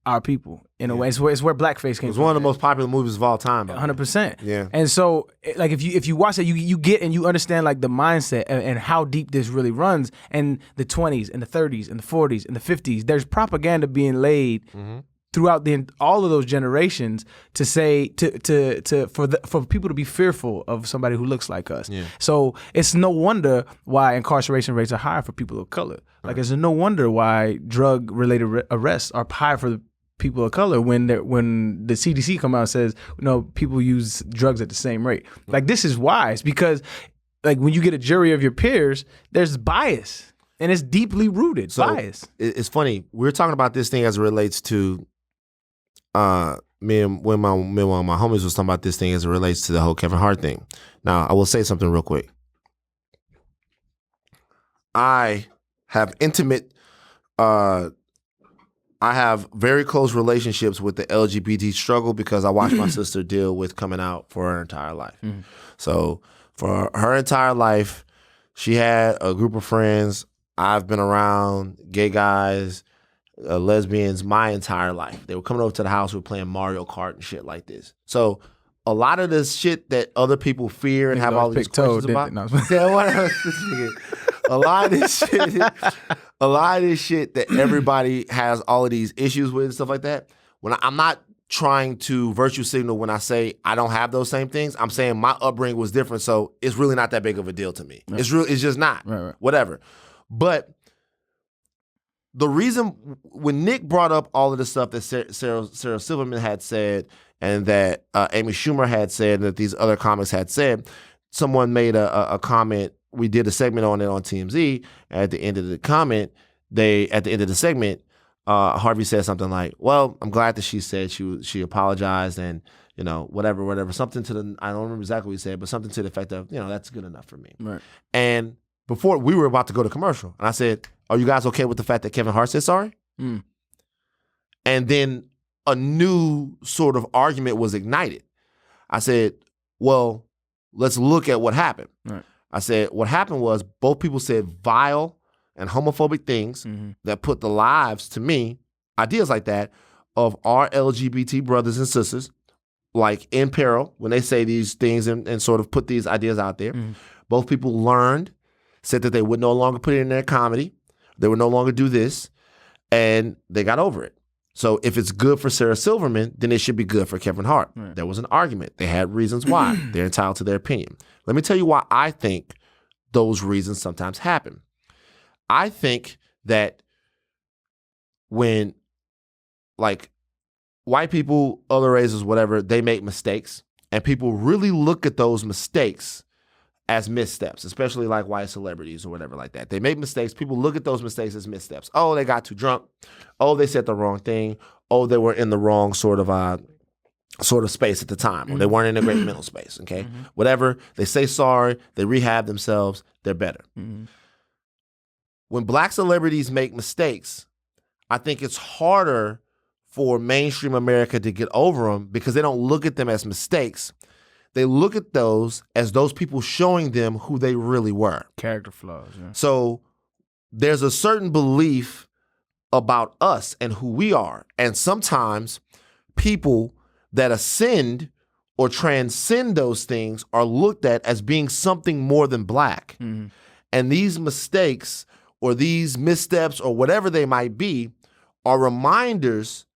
our people in a way. It's where blackface came from. It was one of the most popular movies of all time. 100%. Yeah. And so, like, if you watch that, you get and you understand like the mindset and how deep this really runs. And the 20s and the 30s and the 40s and the 50s, there's propaganda being laid throughout all of those generations to say for people to be fearful of somebody who looks like us. Yeah. So it's no wonder why incarceration rates are higher for people of color. Like it's no wonder why drug related arrests are higher for people of color when the CDC come out and says people use drugs at the same rate. Like this is why. It's because like when you get a jury of your peers, there's bias and it's deeply rooted bias. It's funny. We're talking about this thing as it relates to me and when my homies was talking about this thing as it relates to the whole Kevin Hart thing. Now, I will say something real quick. I have I have very close relationships with the LGBT struggle because I watched my sister deal with coming out for her entire life. Mm-hmm. So for her entire life, she had a group of friends. I've been around gay guys, lesbians my entire life. They were coming over to the house, we were playing Mario Kart and shit like this. So a lot of this shit that other people fear and have all these questions about. A lot of this shit that everybody has all of these issues with and stuff like that. When I'm not trying to virtue signal when I say I don't have those same things. I'm saying my upbringing was different, so it's really not that big of a deal to me. Right. It's just not. Right. Whatever. But the reason when Nick brought up all of the stuff that Sarah Silverman had said and that Amy Schumer had said and that these other comics had said, someone made a comment. We did a segment on it on TMZ. At the end of the comment, at the end of the segment, Harvey said something like, "Well, I'm glad that she said she apologized and whatever, something to the I don't remember exactly what he said, but something to the effect of that's good enough for me." Right. And before we were about to go to commercial, and I said, "Are you guys okay with the fact that Kevin Hart said sorry?" Mm. And then a new sort of argument was ignited. I said, "Well, let's look at what happened." Right. I said, what happened was both people said vile and homophobic things that put the lives, to me, ideas like that, of our LGBT brothers and sisters, like in peril when they say these things and sort of put these ideas out there. Both people learned, said that they would no longer put it in their comedy. They would no longer do this, and they got over it. So if it's good for Sarah Silverman, then it should be good for Kevin Hart. Right. There was an argument. They had reasons why. They're entitled to their opinion. Let me tell you why I think those reasons sometimes happen. I think that when, like, white people, other races, whatever, they make mistakes, and people really look at those mistakes as missteps, especially like white celebrities or whatever like that. They make mistakes. People look at those mistakes as missteps. Oh, they got too drunk. Oh, they said the wrong thing. Oh, they were in the wrong sort of space at the time, or they weren't in a great mental space, okay? Whatever. They say sorry. They rehab themselves. They're better. When black celebrities make mistakes, I think it's harder for mainstream America to get over them because they don't look at them as mistakes. They look at those as those people showing them who they really were. Character flaws. Yeah. So there's a certain belief about us and who we are. And sometimes people that ascend or transcend those things are looked at as being something more than black. And these mistakes or these missteps or whatever they might be are reminders,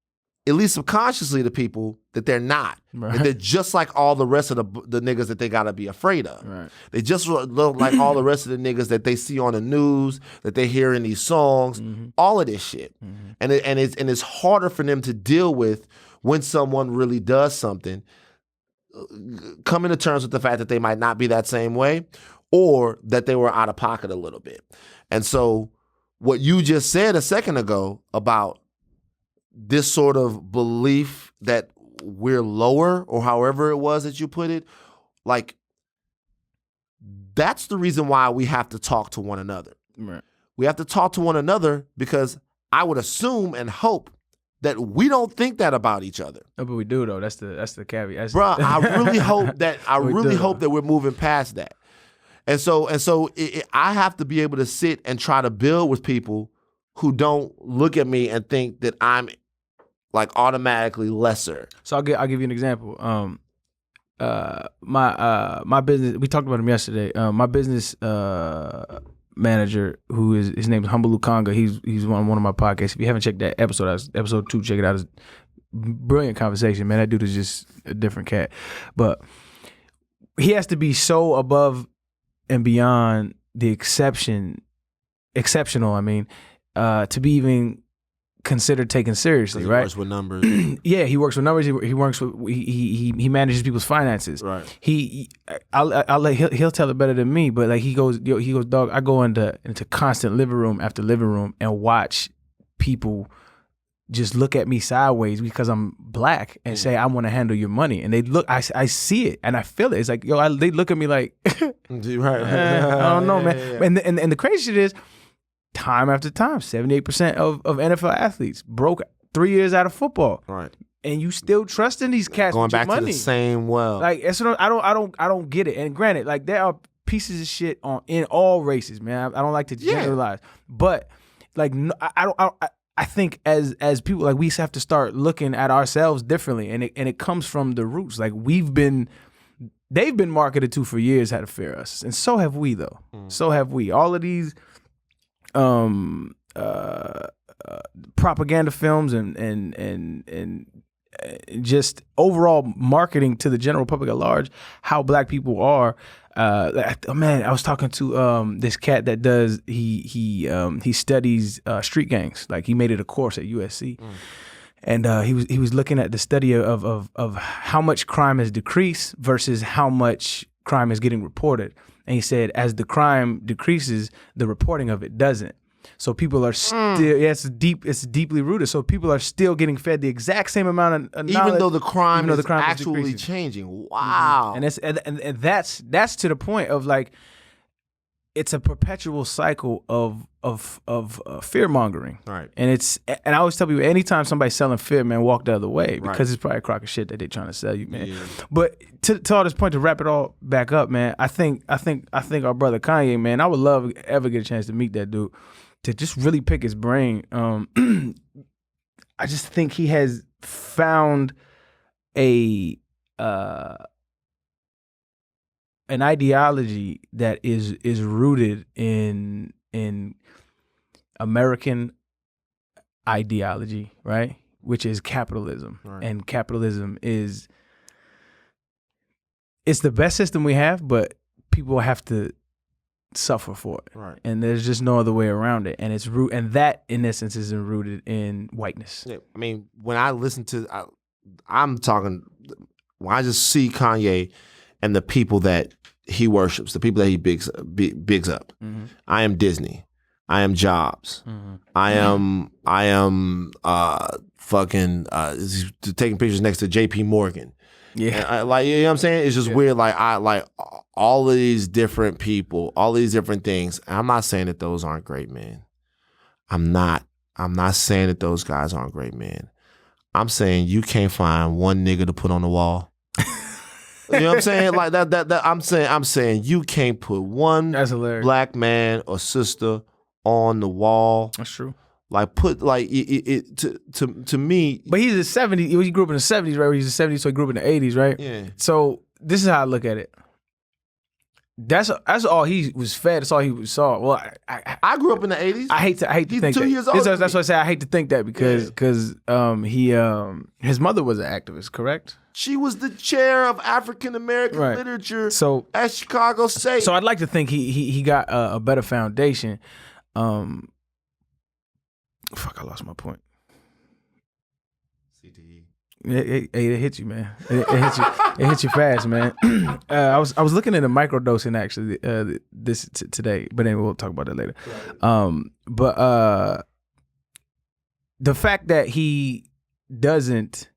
at least subconsciously, to people that they're not. Right. That they're just like all the rest of the niggas that they gotta be afraid of. Right. They just look like all the rest of the niggas that they see on the news, that they hear in these songs, all of this shit. And it's harder for them to deal with when someone really does something, coming to terms with the fact that they might not be that same way, or that they were out of pocket a little bit. And so what you just said a second ago about this sort of belief that we're lower, or however it was that you put it, like, that's the reason why we have to talk to one another. Right. We have to talk to one another because I would assume and hope that we don't think that about each other. No, but we do though. That's the caveat. Bruh, I really hope that hope that we're moving past that. And so I have to be able to sit and try to build with people who don't look at me and think that I'm like automatically lesser. So I'll give you an example. My business, we talked about him yesterday. My business manager, his name is Humble Lukanga. He's on one of my podcasts. If you haven't checked that episode, episode 2, check it out. It's brilliant conversation, man. That dude is just a different cat. But he has to be so above and beyond the exceptional, to be even considered taken seriously, right? He works with numbers. Yeah, he works with numbers. He works with he manages people's finances. Right. He'll tell it better than me, but like he goes, dog, I go into constant living room after living room and watch people just look at me sideways because I'm black and say, I want to handle your money. And they look, I see it and I feel it. It's like, they look at me like, right. I don't know, man. Yeah. And the crazy shit is, time after time, 78% of NFL athletes broke 3 years out of football. Right. And you still trusting these cats going with your back money. To the same well. Like, I don't get it. And granted, like, there are pieces of shit in all races, man. I don't like to generalize. But like, I think as people, like, we have to start looking at ourselves differently, and it comes from the roots. Like, they've been marketed to for years how to fear us, and so have we though. So have we. All of these propaganda films and just overall marketing to the general public at large, how black people are. Man, I was talking to this cat that does he studies street gangs. Like, he made it a course at USC, and he was looking at the study of how much crime has decreased versus how much crime is getting reported. And he said, as the crime decreases, the reporting of it doesn't. So people are still, it's deeply rooted. So people are still getting fed the exact same amount of knowledge, even though the crime is actually changing. Wow. And that's to the point of, like, it's a perpetual cycle of fear mongering. Right. And I always tell people, anytime somebody's selling fear, man, walk the other way, because it's probably a crock of shit that they're trying to sell you, man. Yeah. But to all this point, to wrap it all back up, man, I think our brother Kanye, man, I would love ever get a chance to meet that dude. to just really pick his brain. I just think he has found an ideology that is rooted in American ideology, right? Which is capitalism. Right. And capitalism it's the best system we have, but people have to suffer for it. Right. And there's just no other way around it. And and that in essence is rooted in whiteness. Yeah, I mean, when I listen to, I'm talking, when I just see Kanye and the people that he worships, the people that he bigs up. Mm-hmm. I am Disney. I am Jobs. Mm-hmm. I am fucking taking pictures next to JP Morgan. Yeah. And like, you know what I'm saying? It's just weird. Like, I like all of these different people, all these different things. And I'm not saying that those aren't great men. I'm not saying that those guys aren't great men. I'm saying you can't find one nigga to put on the wall. You know what I'm saying? Like that I'm saying you can't put one That's hilarious. black man or sister on the wall. That's true. Like put like it to me. But he's a 70s. He grew up in the 70s, right? He's a 70s, so he grew up in the 80s, right? Yeah. So this is how I look at it. That's all he was fed. That's all he saw. Well, I grew up in the 80s. I hate to He's think 2 that. years older than That's me. why I say I hate to think that because his mother was an activist, correct? She was the chair of African American Right. literature So at Chicago State. So I'd like to think he got a better foundation. Fuck, I lost my point. CTE. It hit you, man. It hit you. It hit you fast, man. I was looking at a microdosing actually today, but then we'll talk about that later. But the fact that he doesn't,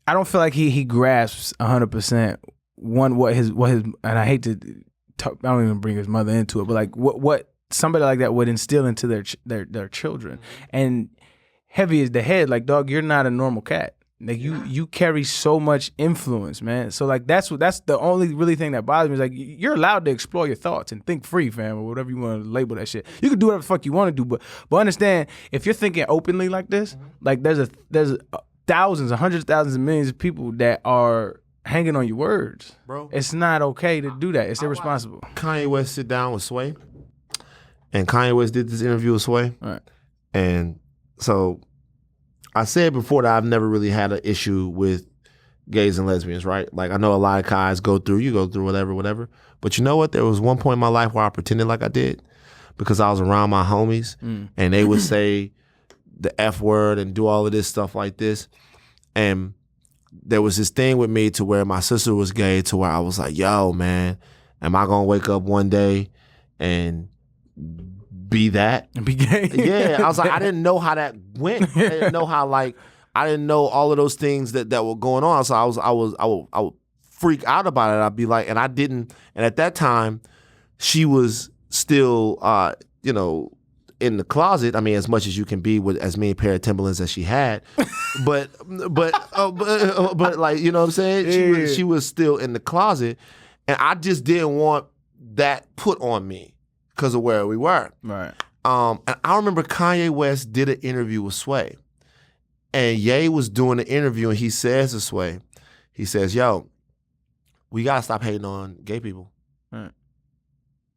I don't feel like he grasps 100% what his and I hate to talk, I don't even bring his mother into it, but like what somebody like that would instill into their children. And heavy is the head, like, dog, you're not a normal cat. Like you carry so much influence, man. So like that's the only really thing that bothers me is like you're allowed to explore your thoughts and think free, fam, or whatever you want to label that shit. You can do whatever the fuck you want to do, but understand if you're thinking openly like this, like there's thousands, hundreds of thousands of millions of people that are hanging on your words, Bro. It's not okay to do that. It's irresponsible. Kanye West sit down with Sway, and Kanye West did this interview with Sway, Right. and so I said before that I've never really had an issue with gays and lesbians, right? Like I know a lot of guys go through whatever. But you know what? There was one point in my life where I pretended like I did because I was around my homies and they would say the F word and do all of this stuff like this. And there was this thing with me to where my sister was gay to where I was like, yo, man, am I going to wake up one day and be that? And be gay. Yeah, I was like, I didn't know how that went. I didn't know how I didn't know all of those things that were going on. So I would freak out about it. I'd be like, and I didn't. And at that time, she was still, in the closet. I mean, as much as you can be with as many pair of Timberlands as she had, but like, you know what I'm saying? Yeah. She was still in the closet, and I just didn't want that put on me because of where we were. Right. And I remember Kanye West did an interview with Sway, and Ye was doing the interview, and he says to Sway, he says, "Yo, we gotta stop hating on gay people." Right.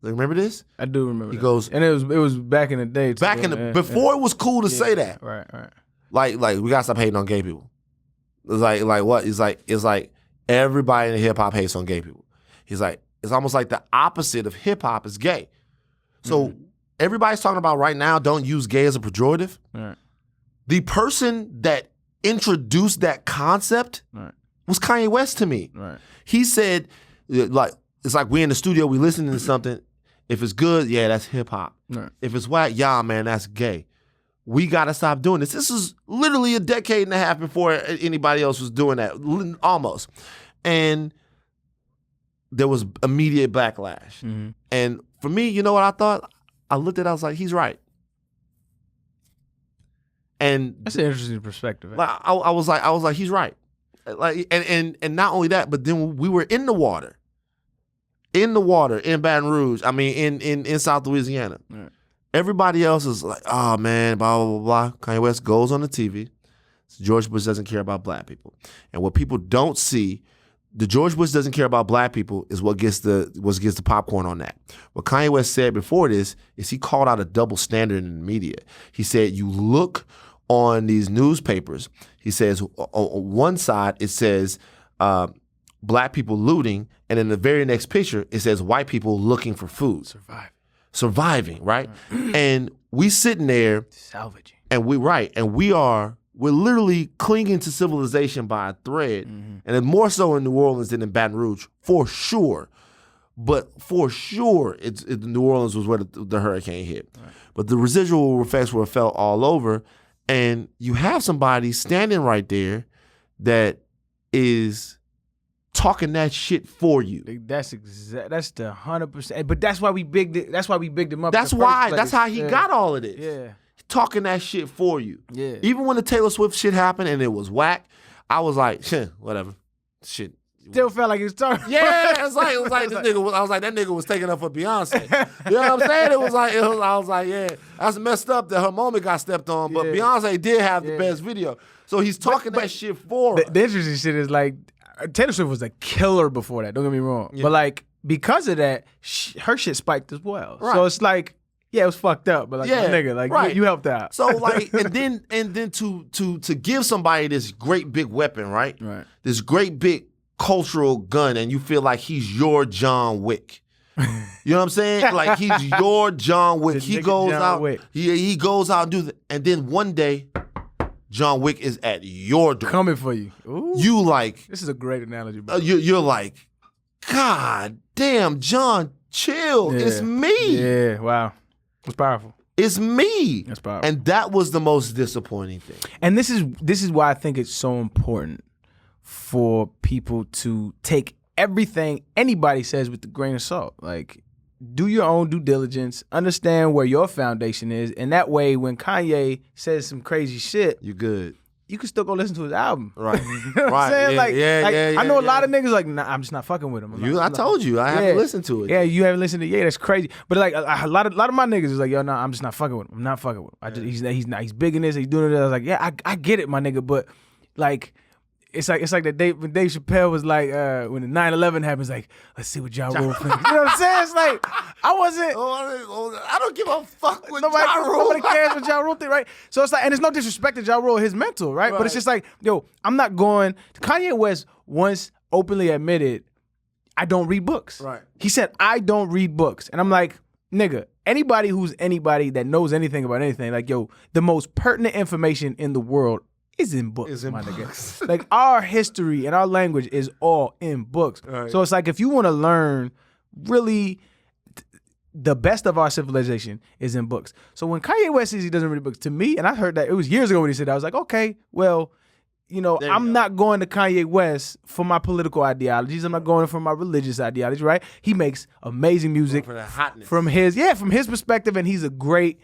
Remember this? I do remember. He that. goes, and it was back in the day. Too, before it was cool to say that. Right. Right. Like we gotta stop hating on gay people. It's like what? It's like everybody in hip hop hates on gay people. He's like, it's almost like the opposite of hip hop is gay. So everybody's talking about right now, don't use gay as a pejorative. Right. The person that introduced that concept was Kanye West to me. Right. He said, like, it's like we in the studio, we listening to something. If it's good, yeah, that's hip hop. Right. If it's whack, yeah, man, that's gay. We gotta stop doing this. This is literally a decade and a half before anybody else was doing that, almost. And there was immediate backlash. Mm-hmm. And for me, you know what I thought? I looked at it, I was like, he's right. And That's an interesting perspective. like I was like, he's right. Like, and not only that, but then we were in the water. In Baton Rouge. I mean, in South Louisiana. Right. Everybody else is like, oh man, blah, blah, blah, blah. Kanye West goes on the TV. George Bush doesn't care about black people. And what people don't see, the George Bush doesn't care about black people is what gets the popcorn on that. What Kanye West said before this is he called out a double standard in the media. He said, you look on these newspapers, he says on one side it says black people looting, and in the very next picture it says white people looking for food. Surviving, right? And we sitting there salvaging. And we're literally clinging to civilization by a thread. And it's more so in New Orleans than in Baton Rouge, for sure. But for sure, New Orleans was where the hurricane hit. Right. But the residual effects were felt all over. And you have somebody standing right there that is talking that shit for you. That's the 100%. But that's why we bigged it. That's why we bigged him up. That's why. That's how he got all of this. Yeah. Talking that shit for you. Yeah. Even when the Taylor Swift shit happened and it was whack, I was like, whatever. Shit. Still felt like he was talking. Yeah, it was like this nigga. I was like, that nigga was taking up for Beyonce. You know what I'm saying? I was like, yeah, that's messed up that her moment got stepped on, but Beyonce did have the best video. So he's talking that shit for her. The interesting shit is like, Taylor Swift was a killer before that. Don't get me wrong, but like because of that, her shit spiked as well. Right. So it's like, yeah, it was fucked up, but like, my nigga, like you helped out. So like, and then to give somebody this great big weapon, right? Right. This great big cultural gun, and you feel like he's your John Wick. You know what I'm saying? Like he's your John Wick. He goes out. He goes out and do that, and then one day, John Wick is at your door, coming for you. Ooh. You like this is a great analogy, bro. You're like, God damn, John, chill. Yeah. It's me. Yeah, wow. It's powerful. It's me. That's powerful. And that was the most disappointing thing. And this is why I think it's so important for people to take everything anybody says with a grain of salt. Like, do your own due diligence, understand where your foundation is, and that way when Kanye says some crazy shit, you good. You can still go listen to his album. Right. You know what I'm saying? Yeah, I know a lot of niggas like, nah, I'm just not fucking with him. I told you, I haven't listened to it. Yeah, you haven't listened to it. Yeah, that's crazy. But like a lot of my niggas is like, yo, no, I'm just not fucking with him. I'm not fucking with him. He's big in this, he's doing it. I was like, yeah, I get it, my nigga, but like, it's like that when Dave Chappelle was like, when the 9/11 happens, like, let's see what Ja Rule thinks. You know what I'm saying? It's like, I wasn't. I don't give a fuck with Ja Rule. Nobody cares what Ja Rule think, right? So it's like, and it's no disrespect to Ja Rule, his mental, right? But it's just like, yo, I'm not going. Kanye West once openly admitted, I don't read books. Right. He said, I don't read books. And I'm like, nigga, anybody that knows anything about anything, like, yo, the most pertinent information in the world is in books, my nigga. Like, our history and our language is all in books. Right. So it's like, if you want to learn really the best of our civilization is in books. So when Kanye West says he doesn't read books, to me, and I heard that, it was years ago when he said that, I was like, okay, well, I'm not going to Kanye West for my political ideologies. I'm not going for my religious ideology, right? He makes amazing music for the hotness. from his perspective, and he's a great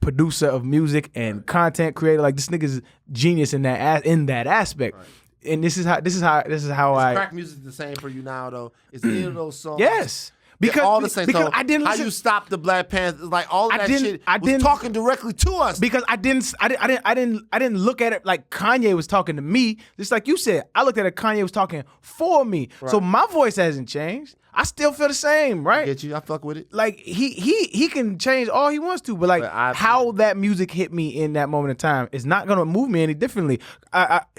producer of music and content creator. Like, this nigga's genius in that aspect. Right. And this is how crack music the same for you now though? Is any of those songs? Yes. Because all the same. Because so I didn't listen. How you stop the Black Panthers? Like all of that shit was talking directly to us. Because I didn't look at it like Kanye was talking to me. Just like you said, I looked at it. Kanye was talking for me. Right. So my voice hasn't changed. I still feel the same, right? I get you. I fuck with it. Like he can change all he wants to, but like how that music hit me in that moment in time is not gonna move me any differently.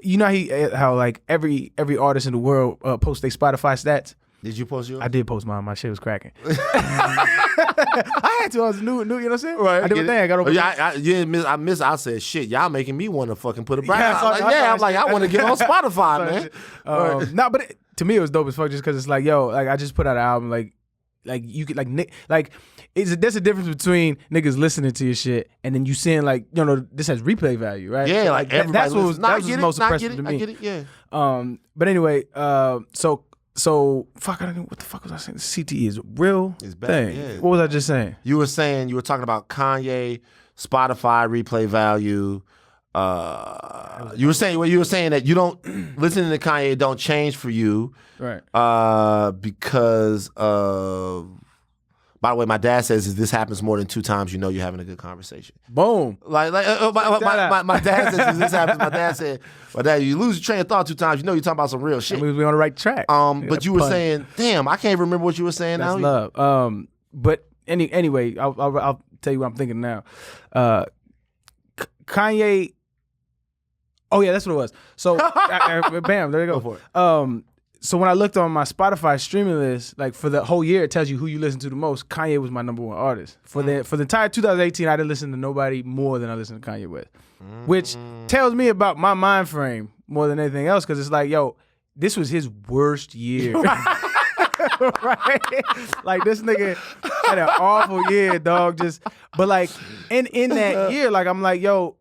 You know how like every artist in the world posts their Spotify stats. Did you post yours? I did post mine. My shit was cracking. I had to. I was new. You know what I'm saying? Right. I did my thing. I got over. I said shit. Y'all making me want to fucking put it back. I want to get on Spotify, man. No, but to me it was dope as fuck just because it's like, yo, like I just put out an album, like you could there's a difference between niggas listening to your shit and then you seeing like, this has replay value, right? Yeah, so, like everybody. That was most impressive to me. I get it. Yeah. But anyway, So fuck, I don't know what the fuck was I saying. CTE is a real thing. Yeah. What was I just saying? You were talking about Kanye, Spotify replay value. You were saying that you don't listening to Kanye don't change for you, right? Because By the way, my dad says if this happens more than 2 times, you know you're having a good conversation. Boom. My dad says if this happens. My dad, you lose your train of thought 2 times, you know you're talking about some real shit. I mean, we're on the right track. But you were saying, damn, I can't remember what you were saying That's now. love. But anyway, I'll tell you what I'm thinking now. Kanye. Oh yeah, that's what it was. So, bam, there you go. Go for it. So when I looked on my Spotify streaming list, like for the whole year, it tells you who you listen to the most. Kanye was my #1 artist for the entire 2018. I didn't listen to nobody more than I listened to Kanye West, which tells me about my mind frame more than anything else. Because it's like, yo, this was his worst year. Right? Like this nigga had an awful year, dog. But like in that year, like I'm like, yo.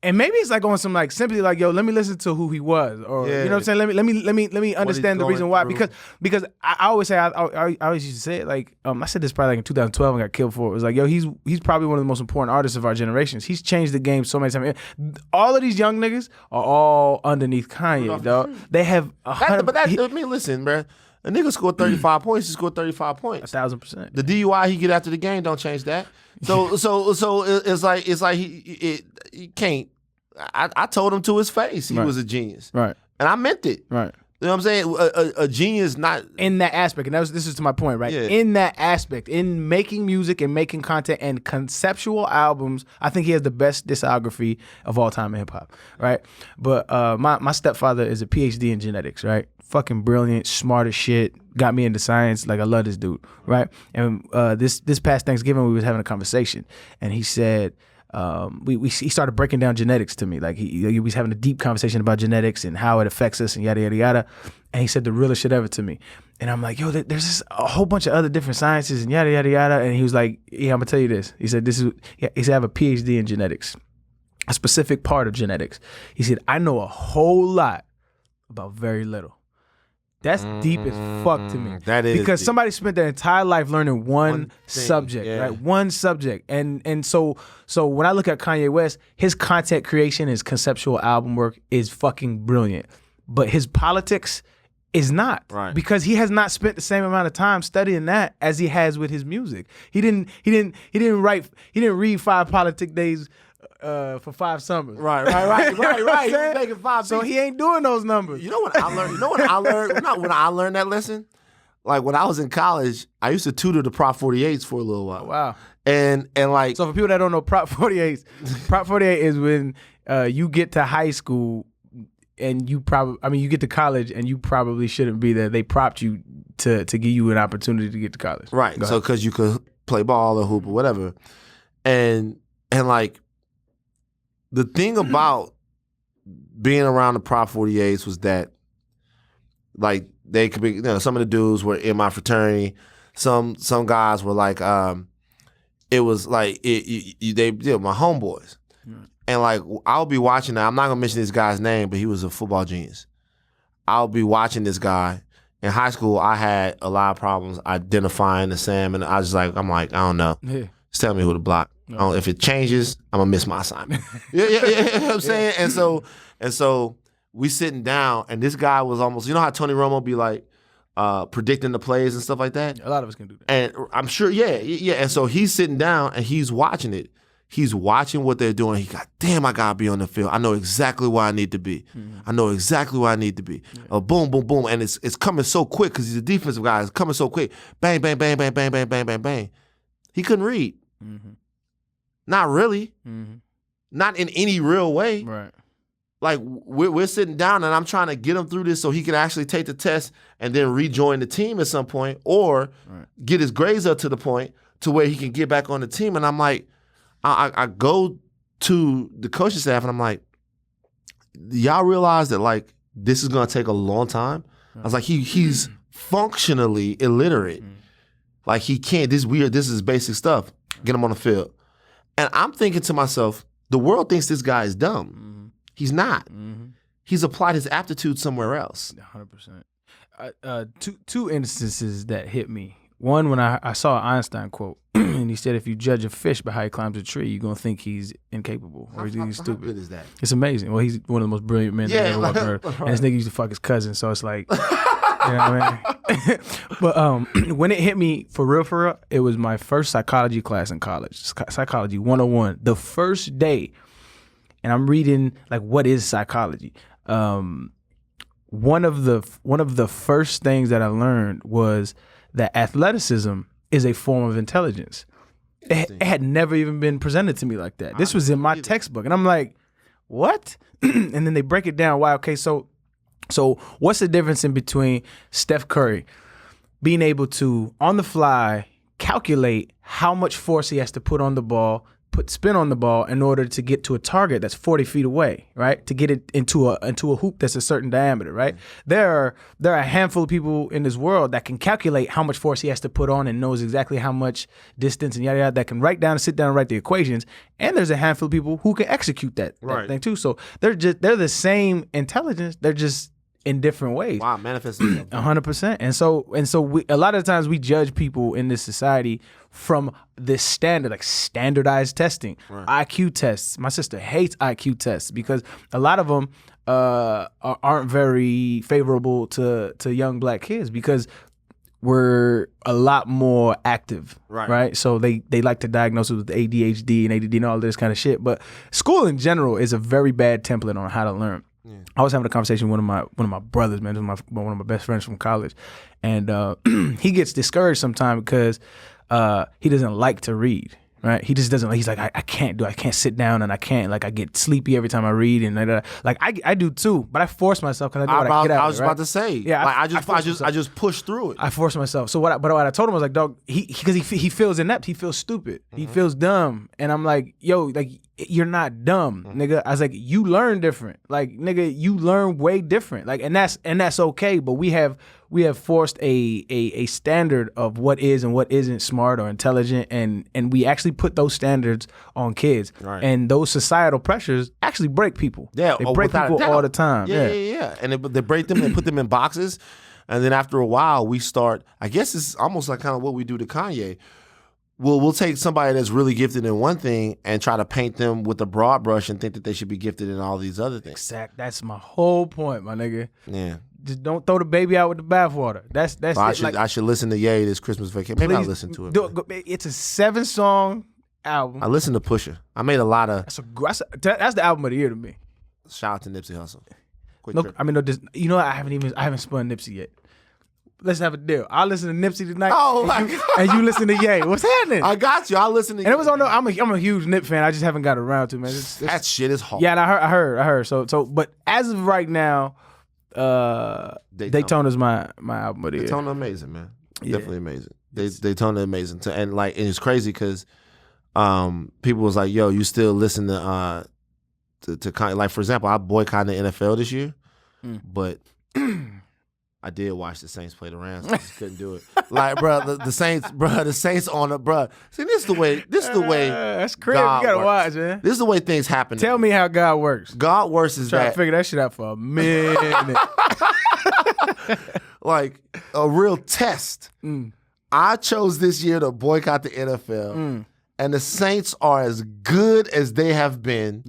And maybe it's like on some like simply like, yo, let me listen to who he was, or you know what I'm saying. Let me understand the reason why, because I always say I always used to say it like I said this probably like in 2012 and got killed for it. It was like, yo, he's probably one of the most important artists of our generations. He's changed the game so many times. All of these young niggas are all underneath Kanye, dog. They have Listen, bro. A nigga scored 35 points. He scored 35 points. 1,000%. The DUI he get after the game don't change that. So it's like he can't. I told him to his face he was a genius, right? And I meant it, right? You know what I'm saying? A genius, not in that aspect, and this is to my point, right? Yeah. In that aspect, in making music and making content and conceptual albums, I think he has the best discography of all time in hip hop, right? But my stepfather is a PhD in genetics, right? Fucking brilliant, smart as shit. Got me into science. Like I love this dude, right? And this past Thanksgiving, we was having a conversation, and he said. He started breaking down genetics to me. Like he was having a deep conversation about genetics and how it affects us and yada yada yada. And he said the realest shit ever to me. And I'm like, yo, there's just a whole bunch of other different sciences and yada yada yada. And he was like, yeah, I'm gonna tell you this. He said he said I have a PhD in genetics, a specific part of genetics. He said I know a whole lot about very little. That's deep as fuck to me. That is because deep. Somebody spent their entire life learning one subject, yeah. right? One subject, and so when I look at Kanye West, his content creation, his conceptual album work is fucking brilliant, but his politics is not, right? Because he has not spent the same amount of time studying that as he has with his music. He didn't read 5 politic days. For 5 summers. Right. He's making 5 so he ain't doing those numbers. You know what I learned? When I learned that lesson? Like when I was in college, I used to tutor the Prop 48s for a little while. Wow. And like so for people that don't know Prop 48s, Prop 48 is when you get to high school and you get to college and you probably shouldn't be there. They propped you to give you an opportunity to get to college. Right. So because you could play ball or hoop or whatever. And like the thing about being around the Prop 48s was that, like, they could be, some of the dudes were in my fraternity. Some guys were like, it was like, they were my homeboys. Mm. And like, I'll be watching that. I'm not gonna mention this guy's name, but he was a football genius. I'll be watching this guy. In high school, I had a lot of problems identifying the Sam, and I don't know. Yeah. Just tell me who to block. No. If it changes, I'm gonna miss my assignment. Yeah. You know what I'm saying? And so we sitting down, and this guy was almost, you know how Tony Romo be like predicting the plays and stuff like that? A lot of us can do that. And I'm sure, yeah. And so he's sitting down and he's watching it. He's watching what they're doing. Damn, I gotta be on the field. I know exactly where I need to be. Mm-hmm. I know exactly where I need to be. Yeah. Boom, boom, boom. And it's coming so quick because he's a defensive guy. It's coming so quick. Bang, bang, bang, bang, bang, bang, bang, bang, bang. He couldn't read. Mm-hmm. Not really. Mm-hmm. Not in any real way. Right. Like we're sitting down and I'm trying to get him through this so he can actually take the test and then rejoin the team at some point, or get his grades up to the point to where he can get back on the team. And I'm like, I go to the coaching staff and I'm like, y'all realize that like this is gonna take a long time? I was like, he's functionally illiterate. Like he can't, this is basic stuff. Get him on the field. And I'm thinking to myself, the world thinks this guy is dumb. Mm-hmm. He's not. Mm-hmm. He's applied his aptitude somewhere else. 100%. Two instances that hit me. One, when I saw an Einstein quote, and he said, if you judge a fish by how he climbs a tree, you're going to think he's incapable or he's stupid. How good is that? It's amazing. Well, he's one of the most brilliant men that ever walked the earth. And this nigga used to fuck his cousin, so it's like, You know what I mean? But when it hit me for real, it was my first psychology class in college, Psychology 101. The first day, and I'm reading like what is psychology. One of the first things that I learned was that athleticism is a form of intelligence. It had never even been presented to me like that. This was in my textbook, and I'm like, what? And then they break it down. Why? Okay, so what's the difference in between Steph Curry being able to, on the fly, calculate how much force he has to put on the ball, put spin on the ball in order to get to a target that's 40 feet away, right? To get it into a hoop that's a certain diameter, right? There are a handful of people in this world that can calculate how much force he has to put on and knows exactly how much distance and yada yada, that can sit down and write the equations. And there's a handful of people who can execute that thing too. So they're the same intelligence. They're just in different ways. Wow, manifesting 100%. And so we, a lot of times we judge people in this society from this standard, like standardized testing, IQ tests. My sister hates IQ tests because a lot of them aren't very favorable to young black kids because we're a lot more active, right? So they like to diagnose it with ADHD and ADD and all this kind of shit. But school in general is a very bad template on how to learn. Yeah. I was having a conversation with one of my brothers, man, one of my best friends from college, and he gets discouraged sometimes because he doesn't like to read. Right, he just doesn't. He's like, I can't sit down, and I can't. Like, I get sleepy every time I read, and like I do too. But I force myself because I know what I get out. I was about to say, yeah, like, I just push through it. I force myself. So what I told him was like, dog, because he feels inept, he feels stupid, he feels dumb, and I'm like, yo, like, you're not dumb, nigga. I was like, you learn different, like, nigga, you learn way different, like, and that's okay. But we have forced a standard of what is and what isn't smart or intelligent, and we actually put those standards on kids, and those societal pressures actually break people. Yeah, they break people all the time. Yeah. And they break them and put them in boxes, and then after a while, we start. I guess it's almost like kind of what we do to Kanye. We'll take somebody that's really gifted in one thing and try to paint them with a broad brush and think that they should be gifted in all these other things. Exact. That's my whole point, my nigga. Yeah. Just don't throw the baby out with the bathwater. That's it. I should listen to Ye this Christmas vacation. Maybe I'll listen to it. It's a 7-song album. I listened to Pusha. I made a lot of. That's the album of the year to me. Shout out to Nipsey Hussle. I haven't spun Nipsey yet. Let's have a deal. I'll listen to Nipsey tonight. Oh my God. And you listen to Ye. What's happening? I got you. I'll listen to. And it was on. I'm a huge Nip fan. I just haven't got around to, man. That shit is hard. Yeah, and I heard. So, but as of right now, Daytona's my album of the year. Daytona amazing, man. Yeah. Definitely amazing. Daytona amazing. And it's crazy because people was like, yo, you still listen to Kanye. Like, for example, I boycotted the NFL this year, but I did watch the Saints play the Rams. I just couldn't do it. Like, bro, the Saints on the, bro. See, this is the way. That's crazy. You gotta watch, man. This is the way things happen. Tell me how God works. God works is trying to figure that shit out for a minute. Like a real test. I chose this year to boycott the NFL. And the Saints are as good as they have been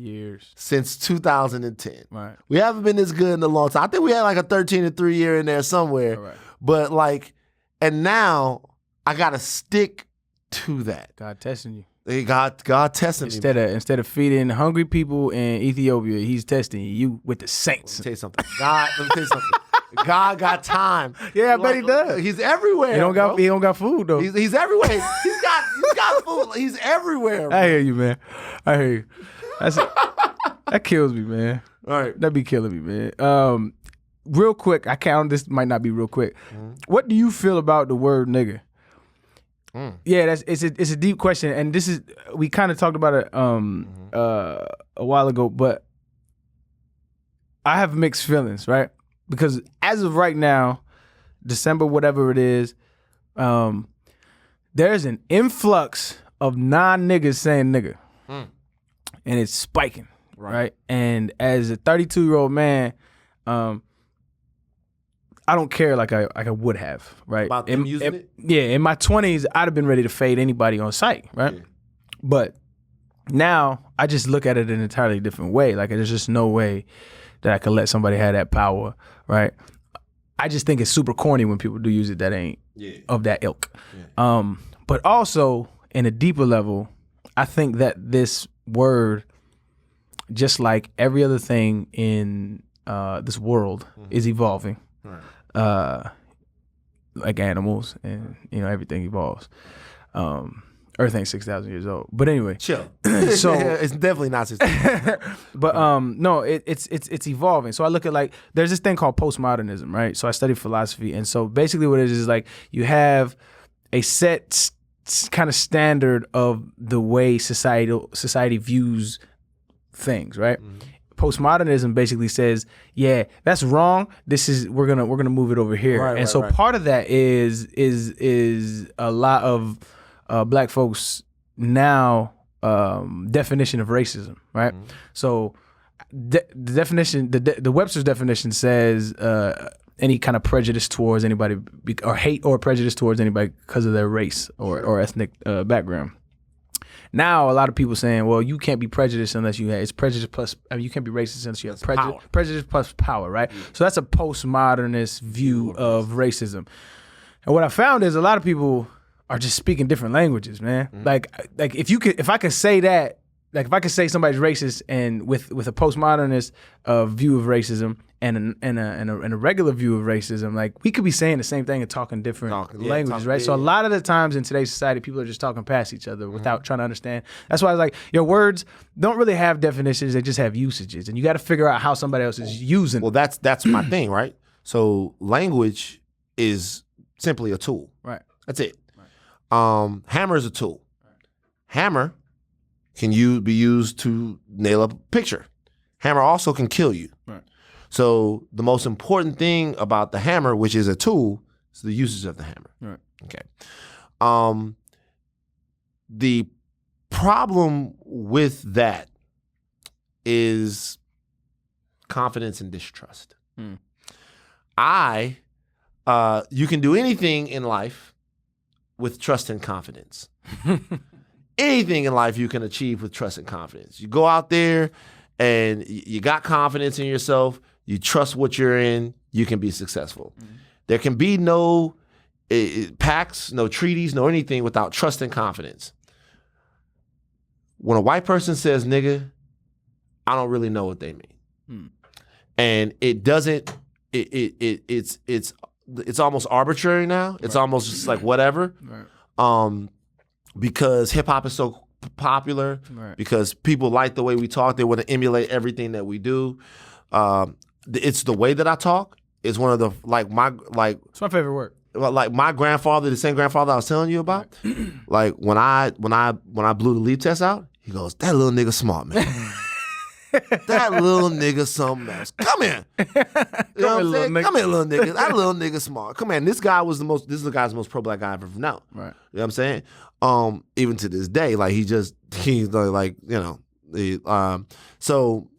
since 2010. Right. We haven't been this good in a long time. I think we had like a 13-3 year in there somewhere. Right. But like, and now I got to stick to that. God testing you. God testing me. Instead of feeding hungry people in Ethiopia, he's testing you with the Saints. Let me tell you something. Let me tell you something. God got time. Yeah, I bet he does. He's everywhere. He don't got food though. He's everywhere. He's got food. He's everywhere. Bro. I hear you, man. I hear you. That kills me, man. All right, that be killing me, man. Real quick, this might not be real quick. What do you feel about the word nigga? Yeah, it's a deep question, and we kind of talked about it a while ago, but I have mixed feelings, right? Because as of right now, December, whatever it is, there's an influx of non-niggas saying nigga. And it's spiking, right? And as a 32-year-old man, I don't care like I would have, right? About them using it? Yeah, in my 20s, I'd have been ready to fade anybody on sight, right? Yeah. But now, I just look at it in an entirely different way. Like, there's just no way that I could let somebody have that power, right? I just think it's super corny when people do use it that ain't of that ilk. Yeah. But also in a deeper level, I think that this word, just like every other thing in this world, is evolving. Right. Like animals, and everything evolves. Earth ain't 6,000 years old, but anyway, Chill. So it's definitely not 6,000. But no, it's evolving. So I look at, like, there's this thing called postmodernism, right? So I study philosophy, and so basically what it is like you have a set kind of standard of the way society views things, right? Postmodernism basically says, yeah, that's wrong. We're gonna move it over here. Right, and so right. part of that is a lot of black folks now definition of racism, right? So the definition, the Webster's definition says any kind of prejudice towards anybody, or hate or prejudice towards anybody because of their race or ethnic background. Now a lot of people saying, well, you can't be prejudiced unless it's prejudice plus. You can't be racist unless you have prejudice plus power, right? So that's a postmodernist view of racism. And what I found is a lot of people are just speaking different languages, man. Like if I could say that, like if I could say somebody's racist and with a postmodernist view of racism and a regular view of racism, like we could be saying the same thing and talking different languages, right? So a lot of the times in today's society, people are just talking past each other without trying to understand. That's why I was like, your words don't really have definitions; they just have usages, and you got to figure out how somebody else is using. Well, that's my thing, right? So language is simply a tool. Right. That's it. Hammer is a tool. Hammer can be used to nail up a picture. Hammer also can kill you. Right. So the most important thing about the hammer, which is a tool, is the usage of the hammer. Right. Okay. The problem with that is confidence and distrust. You can do anything in life with trust and confidence. Anything in life you can achieve with trust and confidence. You go out there and you got confidence in yourself, you trust what you're in, you can be successful. There can be no pacts, no treaties, no anything without trust and confidence. When a white person says nigga, I don't really know what they mean. And it doesn't, it's almost arbitrary now. It's almost just like whatever. Right. Because hip hop is so popular, because people like the way we talk, they want to emulate everything that we do. It's the way that I talk. It's one of the It's my favorite word. Like my grandfather, the same grandfather I was telling you about. Like when I blew the lead test out, he goes, "That little nigga smart, man." That little nigga something else. Come here. You know what I'm saying? Come here, little nigga. That little nigga smart. Come here. This is the guy's most pro-black guy I've ever known. Right. You know what I'm saying? Even to this day, like he's like, you know, so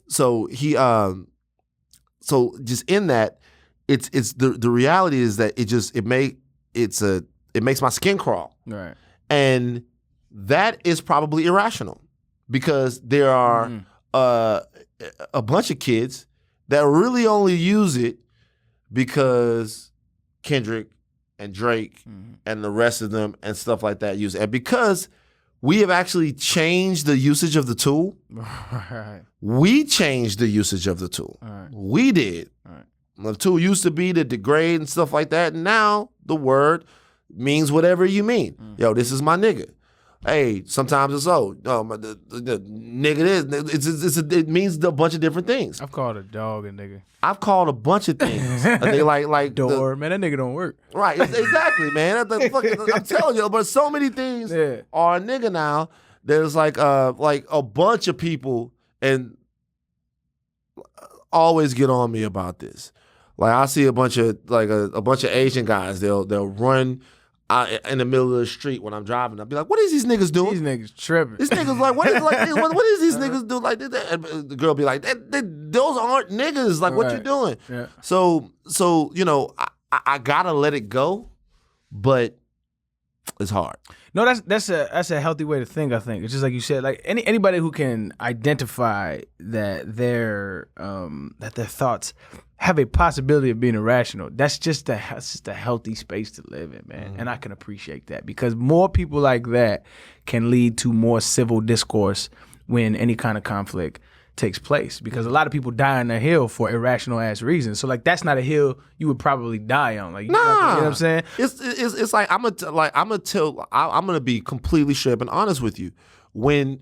just in that, it's the reality is that it makes my skin crawl. Right. And that is probably irrational, because there are a bunch of kids that really only use it because Kendrick and Drake and the rest of them and stuff like that use it. And because we have actually changed the usage of the tool. Right. We changed the usage of the tool. Right. We did. Right. The tool used to be to degrade and stuff like that. And now the word means whatever you mean. Yo, this is my nigga. Hey, sometimes it's the nigga is. It means a bunch of different things. I've called a dog a nigga. I've called a bunch of things. They like door, man. That nigga don't work. Right, exactly, man. I'm telling you, but so many things are a nigga now. There's like a bunch of people, and always get on me about this. Like I see a bunch of Asian guys. They'll run in the middle of the street when I'm driving. I'll be like, "What is these niggas doing? These niggas tripping. These niggas like what is these niggas do like that?" And the girl be like, "Those aren't niggas. Like what you doing?" Yeah. So you know, I gotta let it go, but it's hard. No, that's a healthy way to think. I think it's just like you said, like anybody who can identify that their thoughts have a possibility of being irrational. That's just a healthy space to live in, man. And I can appreciate that because more people like that can lead to more civil discourse when any kind of conflict takes place, because a lot of people die on the hill for irrational ass reasons. So like that's not a hill you would probably die on. Like you know what I'm saying? It's like I'm gonna be completely straight up and honest with you. When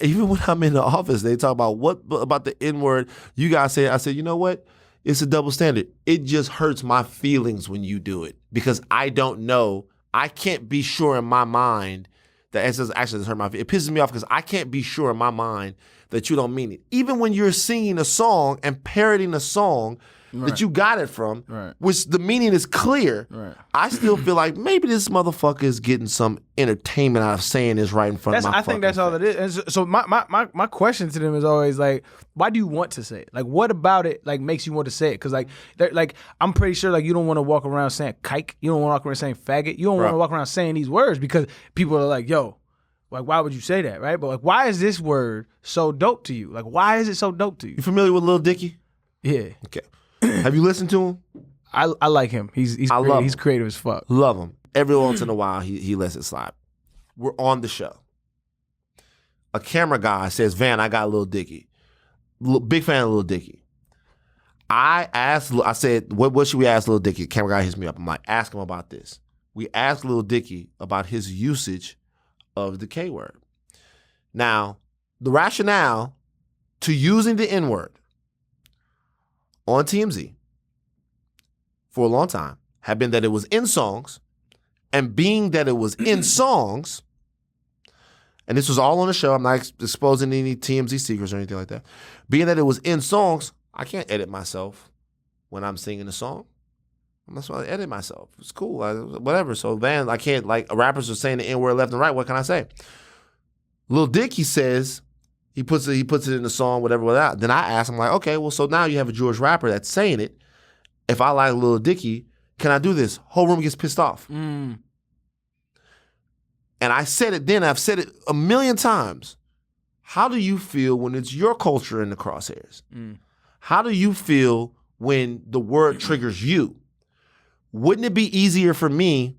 even when I'm in the office, they talk about what about the N-word. You guys say, I said, you know what? It's a double standard. It just hurts my feelings when you do it because I don't know. I can't be sure in my mind that it actually hurt my feelings. It pisses me off because I can't be sure in my mind that you don't mean it. Even when you're singing a song and parodying a song that you got it from, which the meaning is clear, I still feel like maybe this motherfucker is getting some entertainment out of saying this right in front of my I think that's all it is. And so my question to them is always like, why do you want to say it? Like, what about it like makes you want to say it? Because like I'm pretty sure like you don't want to walk around saying kike. You don't want to walk around saying faggot. You don't want to walk around saying these words because people are like, yo, like, why would you say that, right? But like, why is this word so dope to you? Like, why is it so dope to you? You familiar with Lil Dicky? Yeah. Okay. Have you listened to him? I like him. He's creative as fuck. Love him. Every once in a while, he lets it slide. We're on the show. A camera guy says, Van, I got Lil Dicky. Big fan of Lil Dicky. I said, what should we ask Lil Dicky? The camera guy hits me up. I'm like, ask him about this. We asked Lil Dicky about his usage of the K word. Now, the rationale to using the N word on TMZ for a long time had been that it was in songs, and being that it was in songs, and this was all on the show, I'm not exposing any TMZ secrets or anything like that, being that it was in songs, I can't edit myself when I'm singing a song. I'm not supposed to edit myself. It's cool, whatever. So Van, I can't, like, rappers are saying the N-word left and right. What can I say? Lil Dicky says, he puts it in the song, whatever, without. Then I ask him, like, okay, well, so now you have a Jewish rapper that's saying it. If I like Lil Dicky, can I do this? Whole room gets pissed off. And I said it then, I've said it a million times. How do you feel when it's your culture in the crosshairs? How do you feel when the word triggers you? Wouldn't it be easier for me